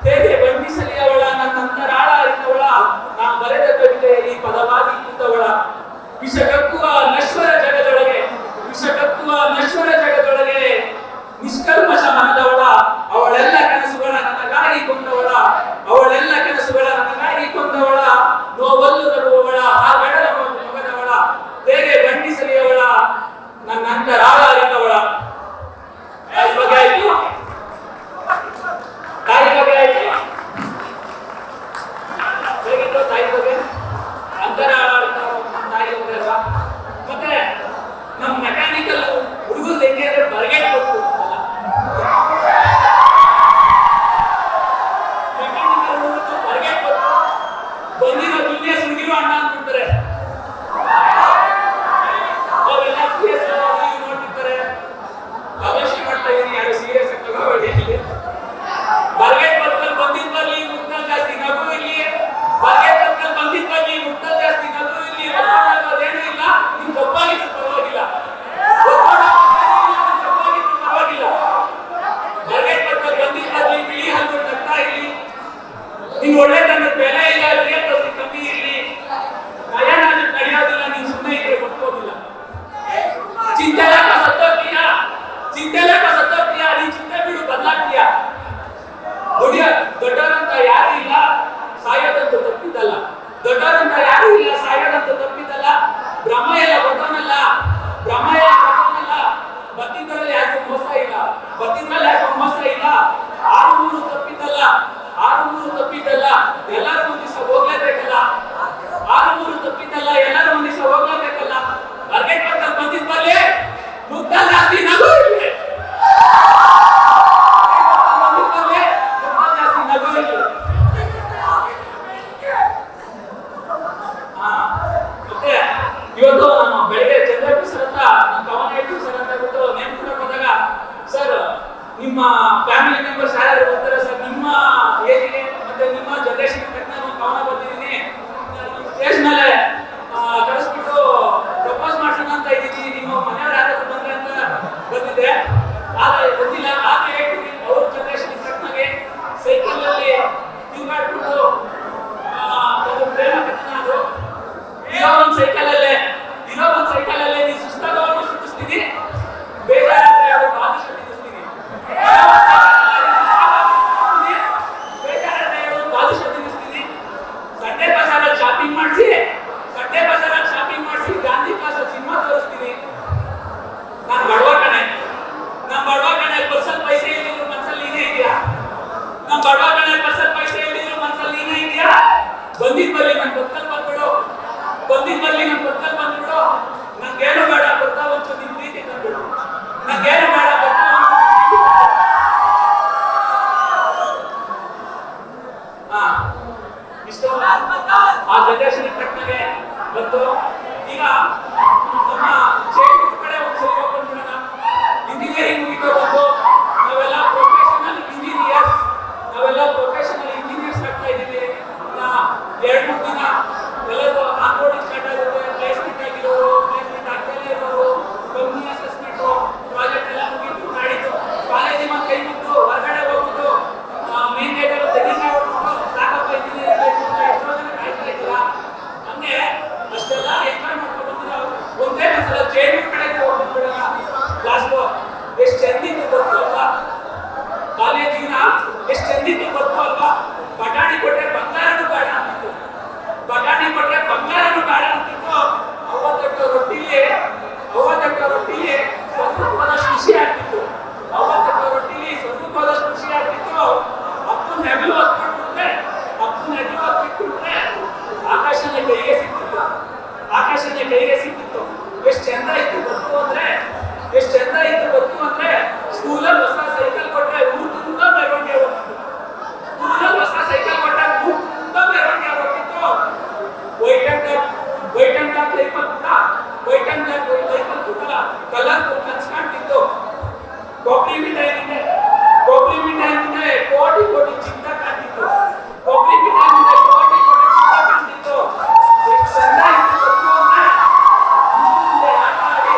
ಹೇಗೆ ಬಣ್ಣಿಸಲಿ ಅವಳ ನನ್ನ ಅಂತರಾಳ ಅರಿತವಳ, ನಾ ಬರೆದ ಕವಿತೆಯಲ್ಲಿ ಪದವಾಗಿ ಕೂತವಳ, ವಿಷಕಕ್ಕುವ ನಶ್ವರ ಜಗದೊಳಗೆ, ವಿಷಕಕ್ಕುವ ನಶ್ವರ ಜಗದೊಳಗೆ ನಿಷ್ಕಲ್ಮಶ ಮನದವಳ, ಅವಳೆಲ್ಲ ಕನಸುಗಳ ನನಗಾಗಿ ಕೊಂದವಳ, ಅವಳೆಲ್ಲ ಕನಸುಗಳ ನನಗಾಗಿ ಕೊಂದವಳ, ನೋವಲ್ಲು ತರುವವಳ ಹಾಗಡಲ ಮಗದವಳ, ಹೇಗೆ ಬಣ್ಣಿಸಲಿ ಅವಳ ನನ್ನ ಅಂತರಾಳ ಅರಿತವಳ. ತಾಯಿ ಬಗ್ಗೆ ಆಯ್ತು, ತಾಯಿ ಬಗ್ಗೆ ಆಯ್ತು. ಹೇಗಿತ್ತು ತಾಯಿ ಬಗ್ಗೆ? ಅಂತರಾಳ ತಾಯಿ ಬಗ್ಗೆ ಅಲ್ವಾ? ಮತ್ತೆ ನಮ್ಮ ಮೆಕ್ಯಾನಿಕಲ್ ಹುಡುಗರು ಹೆಂಗೆ ಅಂದ್ರೆ ಬರ್ಗೆಟ್ ಕೊಟ್ಟು ಮೆಕ್ಯಾನಿಕಲ್ ಹುಡುಗರು ಬರ್ಗೆಟ್ ಕೊಟ್ಟು ಬಂದಿರೋ ಜೂನಿಯರ್ಸ್ ಹುಡುಗಿರು ಅಣ್ಣ ಅಂದ್ಬಿಡ್ತಾರೆ. ಅವೆಲ್ಲ ಸೀರಿಯಸ್ ನೋಡ್ತಿರ್ತಾರೆ. ಅವಶ್ಯ ಮಾಡ್ತಾ ಇದೀನಿ, ಯಾರು ಸೀರಿಯಸ್ ಆಗಿ ತಗೋಬೇಡಿ. ಬರ್ಗೆಟ್ ಬರ್ಕಲ್ಲಿ ಬಂದಿದ್ ಬರ್ಲಿ, ಮುಗ್ದಲ್ಲಿ ಜಾಸ್ತಿ ನಗು ಇರ್ಲಿ. ಬರ್ಗೆಟ್ ಬರ್ಕಲ್ಲಿ ಬಂದಿದ್ ಬರ್ಲಿ, ಮುಗ್ದಲ್ಲಿ ಜಾಸ್ತಿ ನಗು ಇರ್ಲಿ. ಅದೇನೂ ಇಲ್ಲ, ನಿಮ್ ತಪ್ಪಾಗಿದ್ರು ಪರವಾಗಿಲ್ಲ, ಪರವಾಗಿಲ್ಲ. ಬರ್ಗೆಟ್ ಬರ್ಕಲ್ಲಿ ಬಂದಿದ್ ಬರ್ಲಿ, ಬಿಳಿ ಹಲ್ಲು ನಗ್ತಾ ಇರ್ಲಿ. ನಿಂಗೆ ಒಳ್ಳೆತನದ ಬೆಲೆ ಇಲ್ಲ, ಕಮ್ಮಿ ಇರ್ಲಿ. ನಯನ ಬಂದಿದ್ ಬರ್ಲಿ ನನ್ನ ಪಕ್ಕದಲ್ಲಿ ಬಂದ್ಬಿಡು, ಬಂದಿದ್ ಬರ್ಲಿ ನನ್ನ ಪಕ್ಕದಲ್ಲಿ ಬಂದ್ಬಿಡು, ನಂಗೇನು ಬೇಡ ಬರ್ತಾ ಒಂದು ನಿನ್ ಪ್ರೀತಿ ತಂದ್ಬಿಡು, ನಂಗೇನು ಬೇಡ ಬರ್ತಾ ಒಂದು ಇಷ್ಟು ಆ ಜನರೇಷನ್ ತಕ್ಕನಾಗೆ ಮತ್ತು ಈಗ ನಮ್ಮ ಚೇಂಬರ್ ಕಡೆ ಒಂದ್ಸರಿ ಬಂದ್ಬಿಡೋಣ. ಇಂಜಿನಿಯರಿಂಗ್ ಮುಗಿದು ಬಂದು ನಾವೆಲ್ಲ ಪ್ರೊಫೆಷನಲ್ ಇಂಜಿನಿಯರ್ಸ್ ಆಗ್ತಾ ಇದ್ದೀವಿ. 2-3 ದಿನ ಎಲ್ಲರೂ ಆನ್ಬೋರ್ಡಿಂಗ್ ಸ್ಟಾರ್ಟ್ ಆಗುತ್ತೆ, ಪ್ಲೇಸ್ಮೆಂಟ್ ಆಗಿರೋರು, ಪ್ಲೇಸ್ಮೆಂಟ್ ಆಗ್ತಾನೆ ಇರೋರು, ಕಂಪ್ನಿ ಅಸೆಸ್ಮೆಂಟ್, ಪ್ರಾಜೆಕ್ಟ್ ಎಲ್ಲ ಮುಗಿತು ನಾಡಿದ್ದು ಕಾಲೇಜಿನ ಕೈ ಮುಟ್ಟು ಹೊರಗಡೆ ಹೋಗ್ಬಿಟ್ಟು ಮೇನ್ ಗೇಟ್ ಅಲ್ಲಿ ತೆಗಿತಾ ಹೋಗ್ಬಿಟ್ಟು ಸಾಕಪ್ಪ ಇಂಜಿನಿಯರಿಂಗ್ ಎಷ್ಟೋ ಜನ ಕಾಯ್ತಾ ಇದ್ದೀರಾ. ಹಂಗೆ ಅಷ್ಟೆಲ್ಲ ಎಂಜಾಯ್ ಮಾಡ್ಕೊಂಡು ಬಂದಿರೋ ಒಂದೇ ಒಂದ್ಸಲ ಚೇಂಬರ್ ಕಡೆಗೆ ಹೋಗ್ಬಿಡೋಣ. ಲಾಸ್ಟ್ ಎಷ್ಟು ಚಂದಿತ್ತು ಗೊತ್ತು ಅಲ್ವಾ, ಕಾಲೇಜ್ ಜೀವನ ಎಷ್ಟು ಚಂದಿತ್ತು ಗೊತ್ತು ಅಲ್ವಾ. ಬಟಾಣಿ ಕೊಟ್ರೆ ಬಂಗಾರನು ಬೇಡ ಅಂತಿತ್ತು, ಬಟಾಣಿ ಕೊಟ್ರೆ ಬಂಗಾರನು ಬೇಡ ಅಂತಿತ್ತು. ಅವತ್ತಟ್ಟು ರೊಟ್ಟಿಲಿ ಸ್ವರ್ಗಕ್ಕೆ ಹೋದಷ್ಟು ಖುಷಿ ಆಗ್ತಿತ್ತು, ಅವತ್ತಟ್ಟು ರೊಟ್ಟಿಲಿ ಸ್ವರ್ಗಕ್ಕೆ ಹೋದಷ್ಟು ಖುಷಿ ಆಗ್ತಿತ್ತು. ಅಪ್ಪನ ಹೆಗಲು ಹೊತ್ಕೊಂಡ್ಬಿಟ್ರೆ ಆಕಾಶನೇ ಕೈಗೆ ಸಿಕ್ತಿತ್ತು. ಎಷ್ಟು ಚಂದ ಇತ್ತು ಗೊತ್ತು ಅಂದ್ರೆ ಸ್ಕೂಲಲ್ಲಿ ಹೊಸ ಸೈಕಲ್ ಕೊಟ್ರೆ ಊರು ತುಂಬ ಮೆರವಣಿಗೆ ಹೋಗ್ತಿತ್ತು. ವೈಟ್ ಅಂಡ್ ಬ್ಲಾಕ್ ಲೈಫಲ್ಲಿ ಕೂಡ ಕಲರ್ಫುಲ್ ಕನ್ಸ್ಕಾಣ್ತಿತ್ತು. ಕೊಬ್ಬರಿ ಮಿಠಾಯಿ ಕೋಟಿ ಚಿಕ್ಕ ಕಾಣ್ತಿತ್ತು. ಎಷ್ಟು ಚಂದ ಇತ್ತು ಗೊತ್ತು ಅಂದ್ರೆ ಮುಂದೆ ಆಟ ಆಡಿ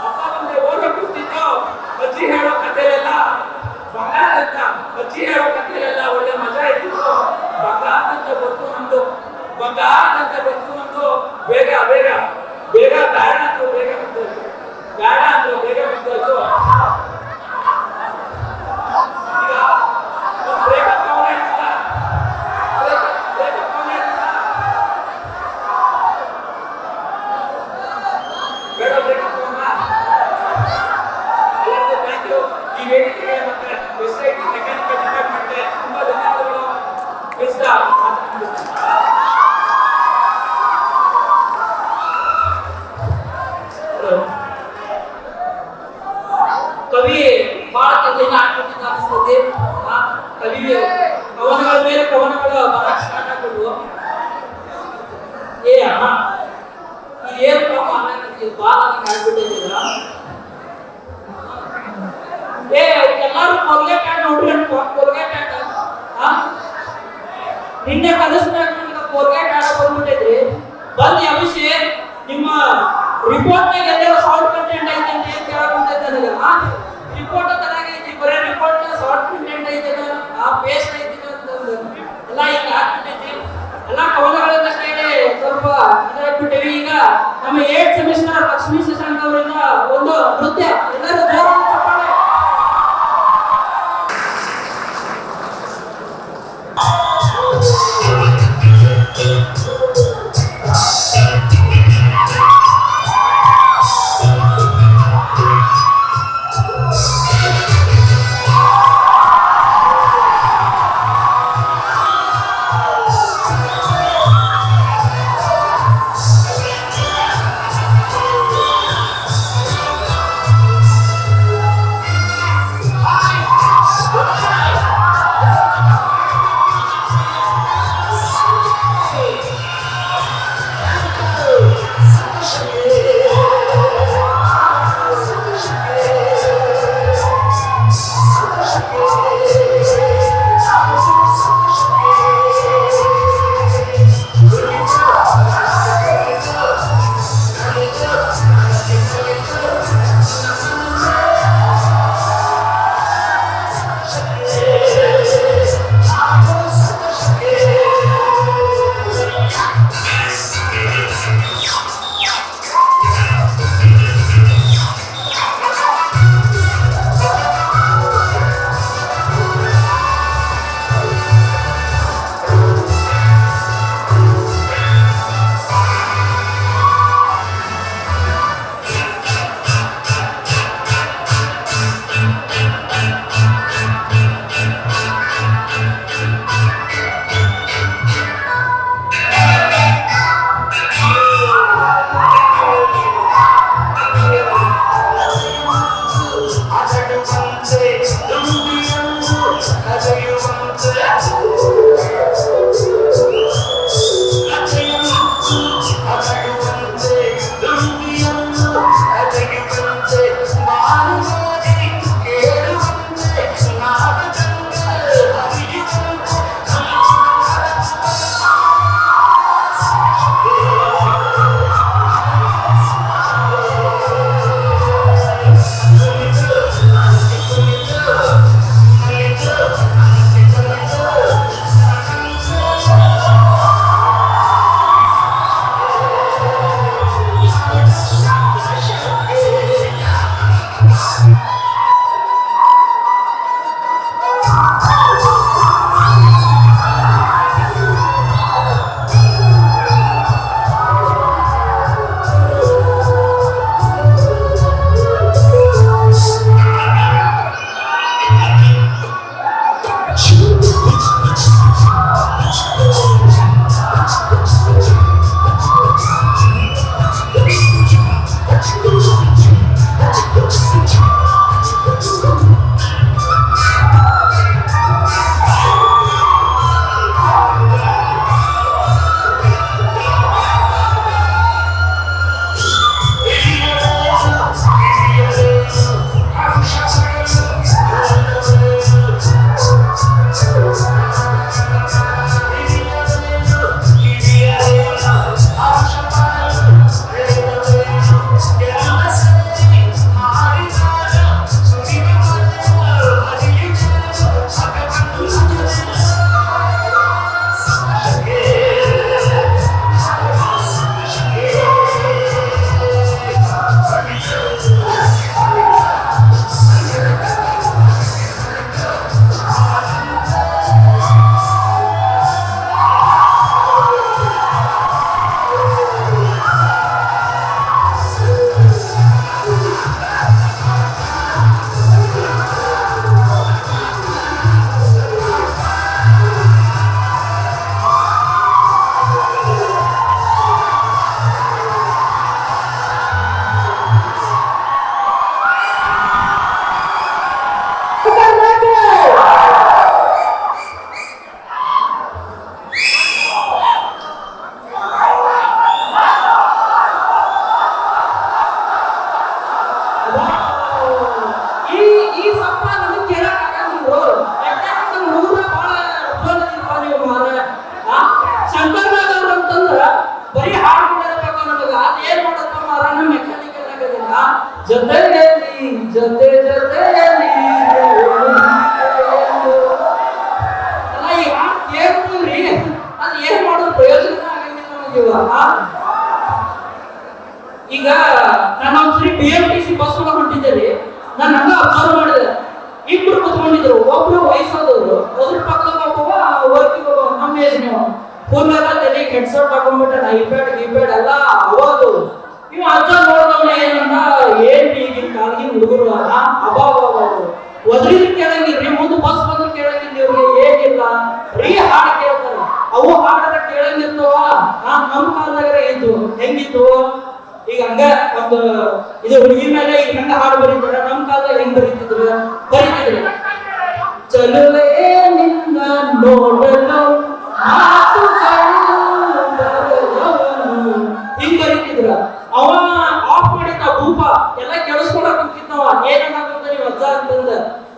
ಅಪ್ಪ ಮುಂದೆ ಓದೋಗ್ತಿತ್ತು. ಅಜ್ಜಿ ಹೇಳೋ ಕಥೆಲೆಲ್ಲ ಒಳ್ಳೆ ಮಜಾ ಇತ್ತು. ಬಂಗಾರದಂತ ಬದುಕು ನಮ್ದು, ಬೇಗ ಬೇಡ ಅಂದ್ರು ಬೇಗ ಬಿದ್ದೋಯ್ತು. ಈಗ ಬ್ರೇಕಪ್ ಬೇಡ ಬ್ರೇಕಪ್ ಎಲ್ಲರಿಗೂ ಥ್ಯಾಂಕ್ ಯು. ಈ ವೇದಿಕೆಗೆ ಮತ್ತೆ ಎಸ್ಐಟಿ ಮೆಕ್ಯಾನಿಕಲ್ ಡಿಪಾರ್ಟ್ಮೆಂಟ್ಗೆ ತುಂಬಾ ಧನ್ಯವಾದಗಳು. ಕವಿ ಬಹಳ ಕವಿನ ಆಡ್ಬಿಟ್ಟಿದ್ದ ಅನಿಸ್ತದೆ. ಕವಿ ಕವನಗಳ ಮೇಲೆ ಕವನಗಳು ಬರಕ್ ಸ್ಟಾರ್ಟ್ ಆಗ್ಬಿಟ್ಟು ಅಮ್ಮ ಏನು ಪಾಪ ನನಗೆ ಬಾಳ ಆಡ್ಬಿಟ್ಟಿದ್ದೀರ. ಎಲ್ಲಾರು ಕೊಲ್ಗೇಟ್ ಆಡ್ ನೋಡ್ರಿ ಕೊಲ್ಗೇಟ್ ಆಡ್ ನಿನ್ನೆ ಕನಸ್ನಾಗ ನನಗೆ ಕೊಲ್ಗೇಟ್ ಆಡ ಬಂದ್ಬಿಟ್ಟಿದ್ರಿ. ಬಂದ್ ಯಾವಿಸಿ ನಿಮ್ಮ ರಿಪೋರ್ಟ್ ನಾಗ ಎಲ್ಲೋ ಸಾಲ್ಟ್ ಕಂಟೆಂಟ್ ಐತೆ ಅಂತ ಕೇಳಕ್ ಬಂದೈತೆ ನನಗೆ. ರಿಪೋರ್ಟ್ ತರಾಗೈತಿ, ಬರೀ ರಿಪೋರ್ಟ್ ಸಾಲ್ಟ್ ಕಂಟೆಂಟ್ ಐತೆ ಪೇಸ್ಟ್ ಐತಿ ಅಂತಂದು ಎಲ್ಲ ಈಗ ಆಗ್ಬಿಟ್ಟೈತಿ. ಎಲ್ಲ ಕವನಗಳನ್ನ ಕೇಳಿ ಸ್ವಲ್ಪ ಇದಾಗ್ಬಿಟ್ಟಿವಿ. ಈಗ ನಮ್ಮ 8th ಸೆಮಿಸ್ಟರ್ ಲಕ್ಷ್ಮೀ ಶಶಾಂಕ್ ಅವರಿಂದ ಒಂದು ನೃತ್ಯ, ಎಲ್ಲರೂ ಜೋರಾಗಿ ಚಪ್ಪಾಳೆ. ಈಗ ನಾನು ಒಂದ್ಸರಿ BMTC ಬಸ್ ಒಳಗೆ ಹೊಂಟಿದ್ದೇನೆ. ನಾನು ಹಂಗ ಅಬ್ಸರ್ವ್ ಮಾಡಿದೆ, ಇಬ್ರು ಕುತ್ಕೊಂಡಿದ್ರು. ಒಬ್ರು ವಯಸ್ಸಾದವರು, ಅದ್ರ ಪಕ್ಕದಾಗ ಒಬ್ಬ ವರ್ಕಿಂಗ್ ನಮ್ಮ ಏಜ್ನವ. ಫೋನ್ ಎಲ್ಲ ತಲೆಗೆ ಹೆಡ್ಸೆಟ್ ಹಾಕೊಂಡ್ಬಿಟ್ಟ, ಐಪ್ಯಾಡ್ ಗೀಪ್ಯಾಡ್ ಎಲ್ಲ ಅವಾಗ ಇವ್ ಅಜ್ಜ ನೋಡಿದವನ ಏನಂದ, ಏನ್ ಈಗಿನ ಕಾಲಗಿನ ಹುಡುಗರು ಅಭಾವ ಒದ್ರಿದ್ರು ಕೇಳಂಗಿಲ್ರಿ, ಮುಂದೆ ಬಸ್ ಬಂದ್ರು ಕೇಳಂಗಿಲ್ಲ, ಇವ್ರಿಗೆ ಏನಿಲ್ಲ ರೀ ಹಾಡು ಕೇಳ್ತಾರ. ಅವು ಹಾಡರ ಕೇಳಂಗಿರ್ತಾವ. ನಮ್ಮ ಕಾಲದಾಗ ಇದ್ದು ಹೆಂಗಿತ್ತು ಈಗ ಹಂಗ ಒಂದು ಇದು ಹುಡುಗಿ ಮೇಲೆ ಈಗ ಹಂಗ ಹಾಡು ಬರೀತಾರ. ನಮ್ಮ ಕಾಲದಾಗ ಹೆಂಗ್ ಬರೀತಿದ್ರು ಚಲುವೆ ನಿನ್ನ ನೋಡಲು ಹಿಂಗ್ ಬರೀತಿದ್ರ. ಅವ ಆಫ್ ಮಾಡಿದ್ದ ಭೂಪ ಎಲ್ಲ ಕೆಡಿಸ್ಕೊಳಕ್ ಹೋಗಿದ್ನವ. ಏನಂತ ನೀವು ಅಜ್ಜ ಅಂತಂದ,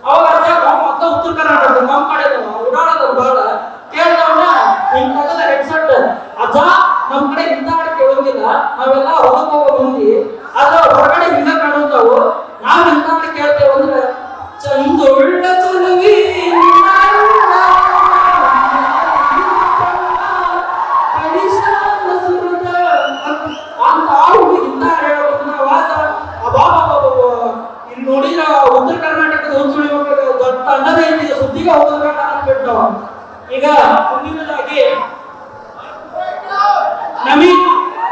ಅವಾಗ ಅಜ್ಜ ಮತ್ತ ಉತ್ತರ ಕರ್ನಾಟಕ ನಮ್ಮ ಕಡೆ ಓಡಾಡೋದು ಬಾಳ ಕೇಳ್ದವನ ಹಿಂಗ್ ತಗದ ಹೆಡ್ಸೆಟ್, ಅಜ್ಜ ನಮ್ ಕಡೆ ಇಂಥ ಹಾಡು ಕೇಳೋಂಗಿಲ್ಲ, ನಾವೆಲ್ಲ ಹೊರಗೆ ಹೋಗೋ ಮಂದಿ, ಅದ್ರ ಹೊರಗಡೆ ಹಿಂಗ ಕಾಣುತ್ತಾವು, ನಾವ್ ಎಂತ ಹಾಡು ಕೇಳ್ತೇವೆ ಅಂದ್ರೆ ಚಂದೊಳ್ಳ ಚಲುವಿ ಅಂತ ಹುಡುಗಿ ಇಂಥ ಹಾಡು ಹೇಳ್ಬೇಕು. ನಾವಾದ ಇಲ್ಲಿ ನೋಡಿದ್ರ ಉತ್ತರ ಕರ್ನಾಟಕದ ಹುಚ್ಚುಳಿ ಮಕ್ಕಳು ದೊಡ್ಡ ಅನ್ನದ ಐತಿದೆ, ಸುದ್ದಿಗೆ ಹೋಗೋದ್ರಾಗ ಅಂದ್ಬಿಟ್ಟವ. ಈಗ ಮುಂದಿನದಾಗಿ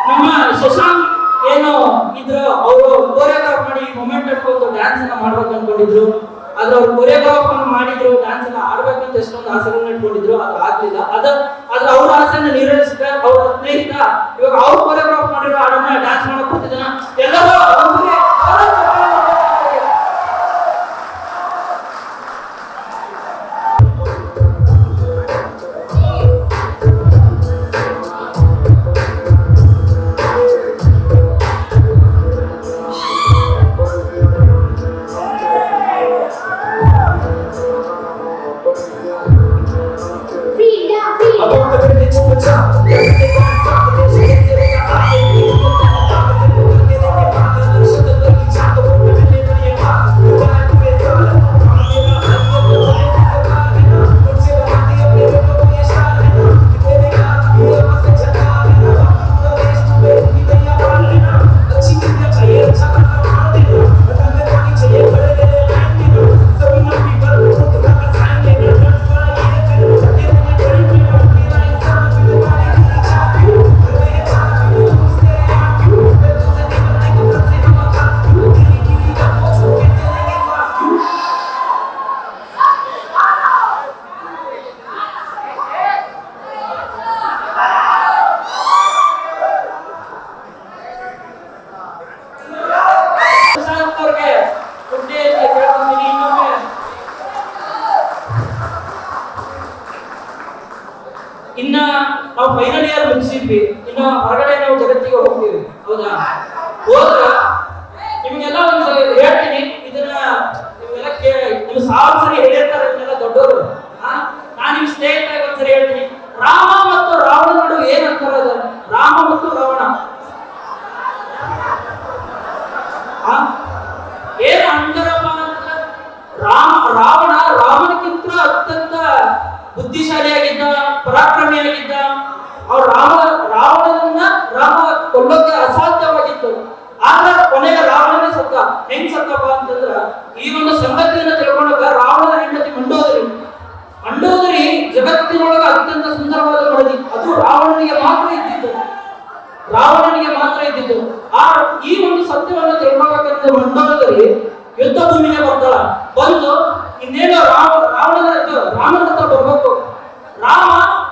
ನಮ್ಮ ಶಶಾಂಕ್ ಏನು ಇದ್ರ ಅವರು ಕೋರಿಯೋಗ್ರಾಫ್ ಮಾಡಿ ಮೊಮೆಂಟ್ ಅನ್ಕೊಂಡು ಡ್ಯಾನ್ಸ್ ಅನ್ನ ಮಾಡ್ಬೇಕು ಅನ್ಕೊಂಡಿದ್ರು. ಆದ್ರೆ ಅವ್ರು ಕೋರಿಯೋಗ್ರಾಫ್ ಅನ್ನು ಮಾಡಿದ್ರು, ಡ್ಯಾನ್ಸ್ ಅನ್ನ ಆಡ್ಬೇಕಂತ ಎಷ್ಟೊಂದು ಆಸೆಗಳನ್ನ ಇಟ್ಕೊಂಡಿದ್ರು, ಅದು ಆಗ್ಲಿಲ್ಲ. ಆದ್ರೆ ಅವ್ರ ಆಸೆನ ನೀರಳಿಸಿದ ಅವ್ರ ಸ್ನೇಹಿತ ಇವಾಗ ಅವ್ರು ಕೋರಿಯೋಗ್ರಾಫ್ ಮಾಡಿರೋ ಹಾಡನ್ನ ಡ್ಯಾನ್ಸ್ ಮಾಡಕ್ ಕೊಡ್ತಿದ್ದಾನ. ಎಲ್ಲರೂ ಇನ್ನ ನಾವು ಫೈನಲ್ ಇಯರ್ ಮುಗಿಸಿದ್ವಿ, ಇನ್ನ ಹೊರಗಡೆ ನಾವು ಜಗತ್ತಿಗೆ ಹೋಗ್ತೀವಿ, ಹೌದಾ? ಹೋದ್ರ ನಿಮಗೆಲ್ಲ ಒಂದ್ಸಲ ಹೇಳ್ತೀನಿ, ಇದನ್ನ ನಿಮ್ಗೆಲ್ಲ ನೀವು ಸಾವಿರ ಸರಿ ಹೇಳಿರ್ತಾರೆ ಇದನ್ನೆಲ್ಲ ದೊಡ್ಡವರು. ನಾನು ನಿಮ್ ಸ್ಟೇಟ್ ಆಗಿ ಒಂದ್ಸರಿ ಹೇಳ್ತೀನಿ, ರಾಮ ಮತ್ತು ರಾವಣ ನಡುವೆ ಏನ್ ಅಂತಾರ ಅದ? ರಾಮ ಮತ್ತು ರಾವಣ ಏನ್ ಅಂತಾರಪ್ಪ ಅಂತಂದ್ರೆ, ರಾವಣಕ್ಕಿಂತ ಅತ್ಯಂತ ಬುದ್ಧಿಶಾಲಿಯಾಗಿದ್ದ, ಪರಾಕ್ರಮಿಯಾಗಿದ್ದ. ಅವ್ರು ರಾವಣನನ್ನ ಕೊಲ್ಲೋಕೆ ಅಸಾಧ್ಯವಾಗಿತ್ತು. ಆದ್ರೆ ಕೊನೆಗೆ ರಾವಣನೇ ಸತ್ತ. ಹೆಂಗ್ ಸತ್ತಪ್ಪ ಅಂತಂದ್ರ, ಈ ಒಂದು ಸಂಗತಿಯನ್ನು ತಿಳ್ಕೊಂಡಾಗ ರಾವಣನ ಹೆಂಡತಿ ಮಂಡೋದರಿ ಜಗತ್ತಿನೊಳಗ ಅತ್ಯಂತ ಸುಂದರವಾದ ಮಡದಿ, ಅದು ರಾವಣನಿಗೆ ಮಾತ್ರ ಇದ್ದಿದ್ದು. ಈ ಒಂದು ಸತ್ಯವನ್ನು ತಿಳ್ಕೊಳ್ಬೇಕಂತ ಮಂಡೋದರಿ ಯುದ್ಧ ಭೂಮಿಗೆ ಬರ್ತಾಳ. ಬಂದು ಇನ್ನೇನು ರಾಮನ ಹತ್ರ ಬರ್ಬೇಕು. ರಾಮ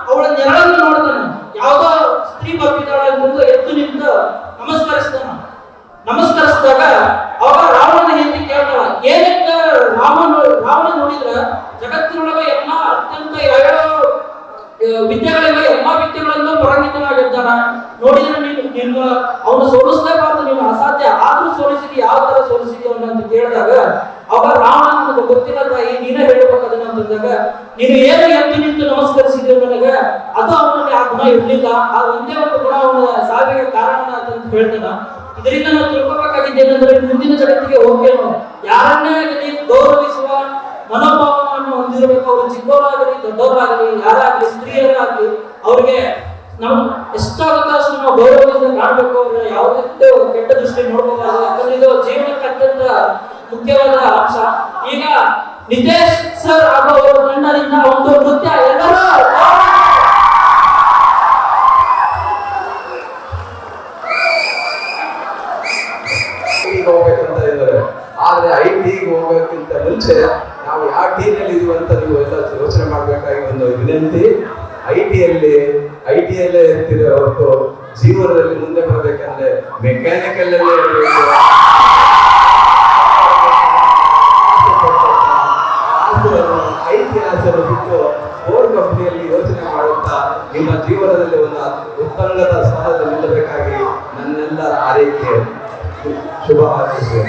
ಅವಳ ನೆರಳನ್ನು ನೋಡ್ತಾನೆ. ಯಾವ್ದೋ ಸ್ತ್ರೀ ಬರ್ತಿದ್ದಾಳೆ ಅಂತ ಎದ್ದು ನಿಂತು ನಮಸ್ಕರಿಸಿದಾಗ ಅವಾಗ ರಾವಣನ ಹೆಂಡತಿ ಕೇಳ್ತಾಳ, ಏನಕ್ಕೆ ರಾವಣ ನೋಡಿದ್ರ ಜಗತ್ತಿನೊಳಗ ಎಲ್ಲಾ ಅತ್ಯಂತ ವಿದ್ಯೆಗಳಿಂದ ಎಲ್ಲಾ ವಿದ್ಯೆಗಳಲ್ಲೂ ಪರಂಗಿತನಾಗಿದ್ದಾನ. ನೋಡಿದ್ರೆ ನೀನು ಅವನು ಸೋಲಿಸಲೇಬಾರ್ದು, ನೀನು ಅಸಾಧ್ಯ, ಆದ್ರೂ ಸೋಲಿಸಿದಿ, ಯಾವ ತರ ಸೋಲಿಸಿದಿ ಅವನ್ನ ಅಂತ ಕೇಳಿದಾಗ ಅವಾಗ ರಾವಣ ನನಗೆ ಗೊತ್ತಿಲ್ಲ ತಾಯಿ, ನೀನೇ ಹೇಳ್ಬೇಕು ಅದನ್ನ ಅಂತಂದಾಗ, ನೀನು ಏನು ಎದ್ದು ನಿಂತು ನಮಸ್ಕರಿಸಿದ್ವಿ ನನಗೆ, ಅದು ಅವನಲ್ಲಿ ಆ ಗುಣ ಇರ್ಲಿಲ್ಲ, ಆ ಒಂದೇ ಒಂದು ಗುಣ ಅವನ ಸಾವಿಗೆ ಕಾರಣ ಅಂತ ಹೇಳ್ತಾನ. ಇದರಿಂದ ನಾವು ತಿಳ್ಕೊಬೇಕಾಗಿದ್ದೇನೆಂದ್ರೆ, ಮುಂದಿನ ಜಗತ್ತಿಗೆ ಹೋಗ್ತೇವೆ, ಯಾರನ್ನೇ ಆಗಲಿ ಗೌರವಿಸುವ ಮನೋಭಾವವನ್ನು ಹೊಂದಿರಬೇಕು. ಅವರು ಚಿಕ್ಕವರಾಗಲಿ ದೊಡ್ಡವರಾಗಲಿ, ಯಾರಾಗಲಿ, ಸ್ತ್ರೀಯರಾಗಲಿ, ಅವ್ರಿಗೆ ನಾವು ಎಷ್ಟಾಗುತ್ತೋ ಅಷ್ಟು ನಾವು ಗೌರವದಿಂದ ಕಾಣಬೇಕು. ಅವ್ರನ್ನ ಯಾವುದೇ ಕೆಟ್ಟ ದೃಷ್ಟಿ ನೋಡ್ಕೋಬಾರ್ದು. ಯಾಕಂದ್ರೆ ಇದು ಜೀವನಕ್ಕೆ ಅತ್ಯಂತ ಮುಖ್ಯವಾದ ಅಂಶ. ಈಗ ನಿತೇಶ್ ಸರ್ ಹಾಗೂ ಅವರ ತಂಡದಿಂದ ಒಂದು ನೃತ್ಯ ಎಲ್ಲರೂ ಹೋಗ್ಬೇಕಂತ ಇದ್ದಾರೆ. ಆದ್ರೆ ಐಟಿಗೆ ಹೋಗೋಕ್ಕಿಂತ ಮುಂಚೆ ನಾವು ಯಾವ ಟೀಮಲ್ಲಿ ಇದೀವಿ ಅಂತ ನೀವು ಎಲ್ಲ ಯೋಚನೆ ಮಾಡ್ಬೇಕಾಗಿ ಒಂದು ವಿನಂತಿ. ಐಟಿಯಲ್ಲೇ ಇರ್ತೀರ ಹೊರತು ಜೀವನದಲ್ಲಿ ಮುಂದೆ ಬರ್ಬೇಕಂದ್ರೆ ಮೆಕ್ಯಾನಿಕಲ್ ಅಲ್ಲೇ ಇರಬೇಕು. ಐಟಿ ಆಸೆಯನ್ನು ಬಿಟ್ಟು ಕೋರ್ ಕಂಪನಿಯಲ್ಲಿ ಯೋಚನೆ ಮಾಡುತ್ತಾ ನಿಮ್ಮ ಜೀವನದಲ್ಲಿ ಒಂದು ಉತ್ತಂಗದ ಸ್ಥಾನದಲ್ಲಿ ನಿಲ್ಲಬೇಕಾಗಿ ನನ್ನೆಲ್ಲ ಆರೈಕೆ, ಶುಭ ಹಾರೈಕೆ.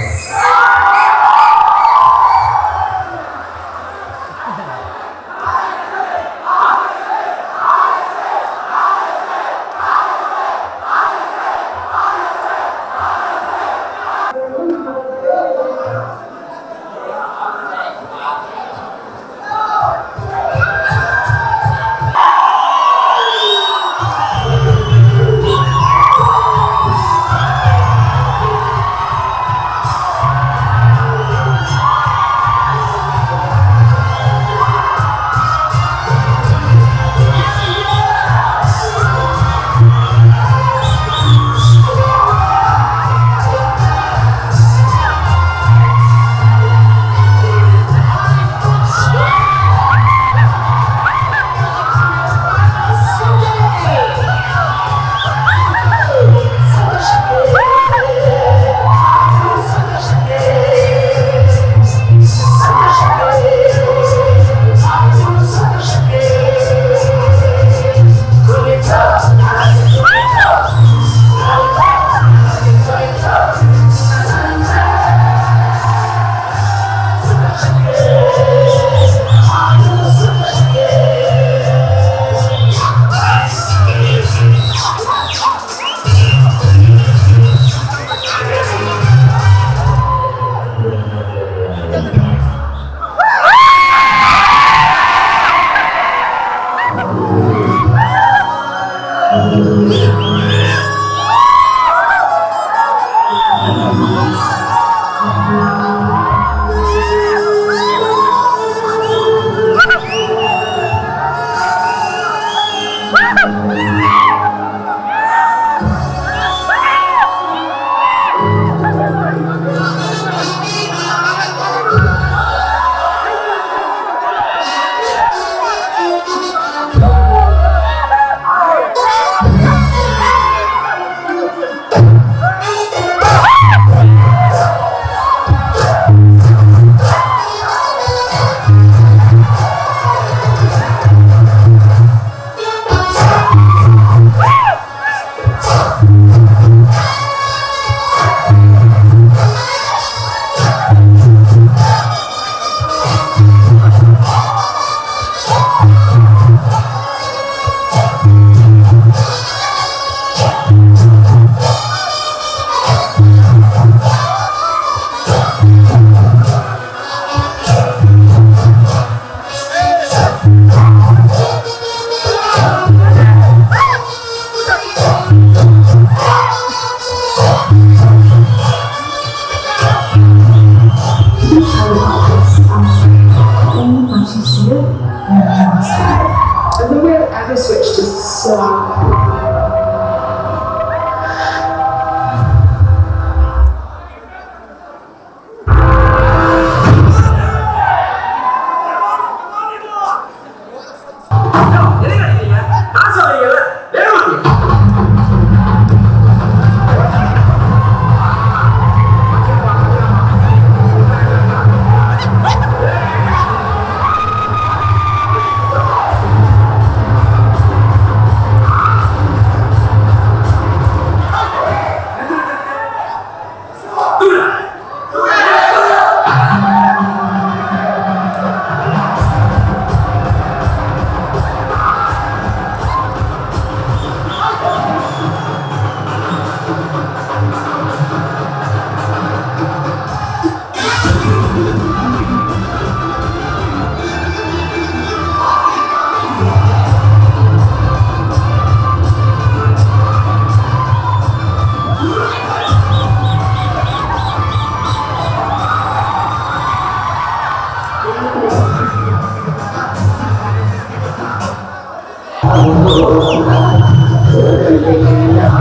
have to switch to song.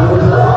Oh,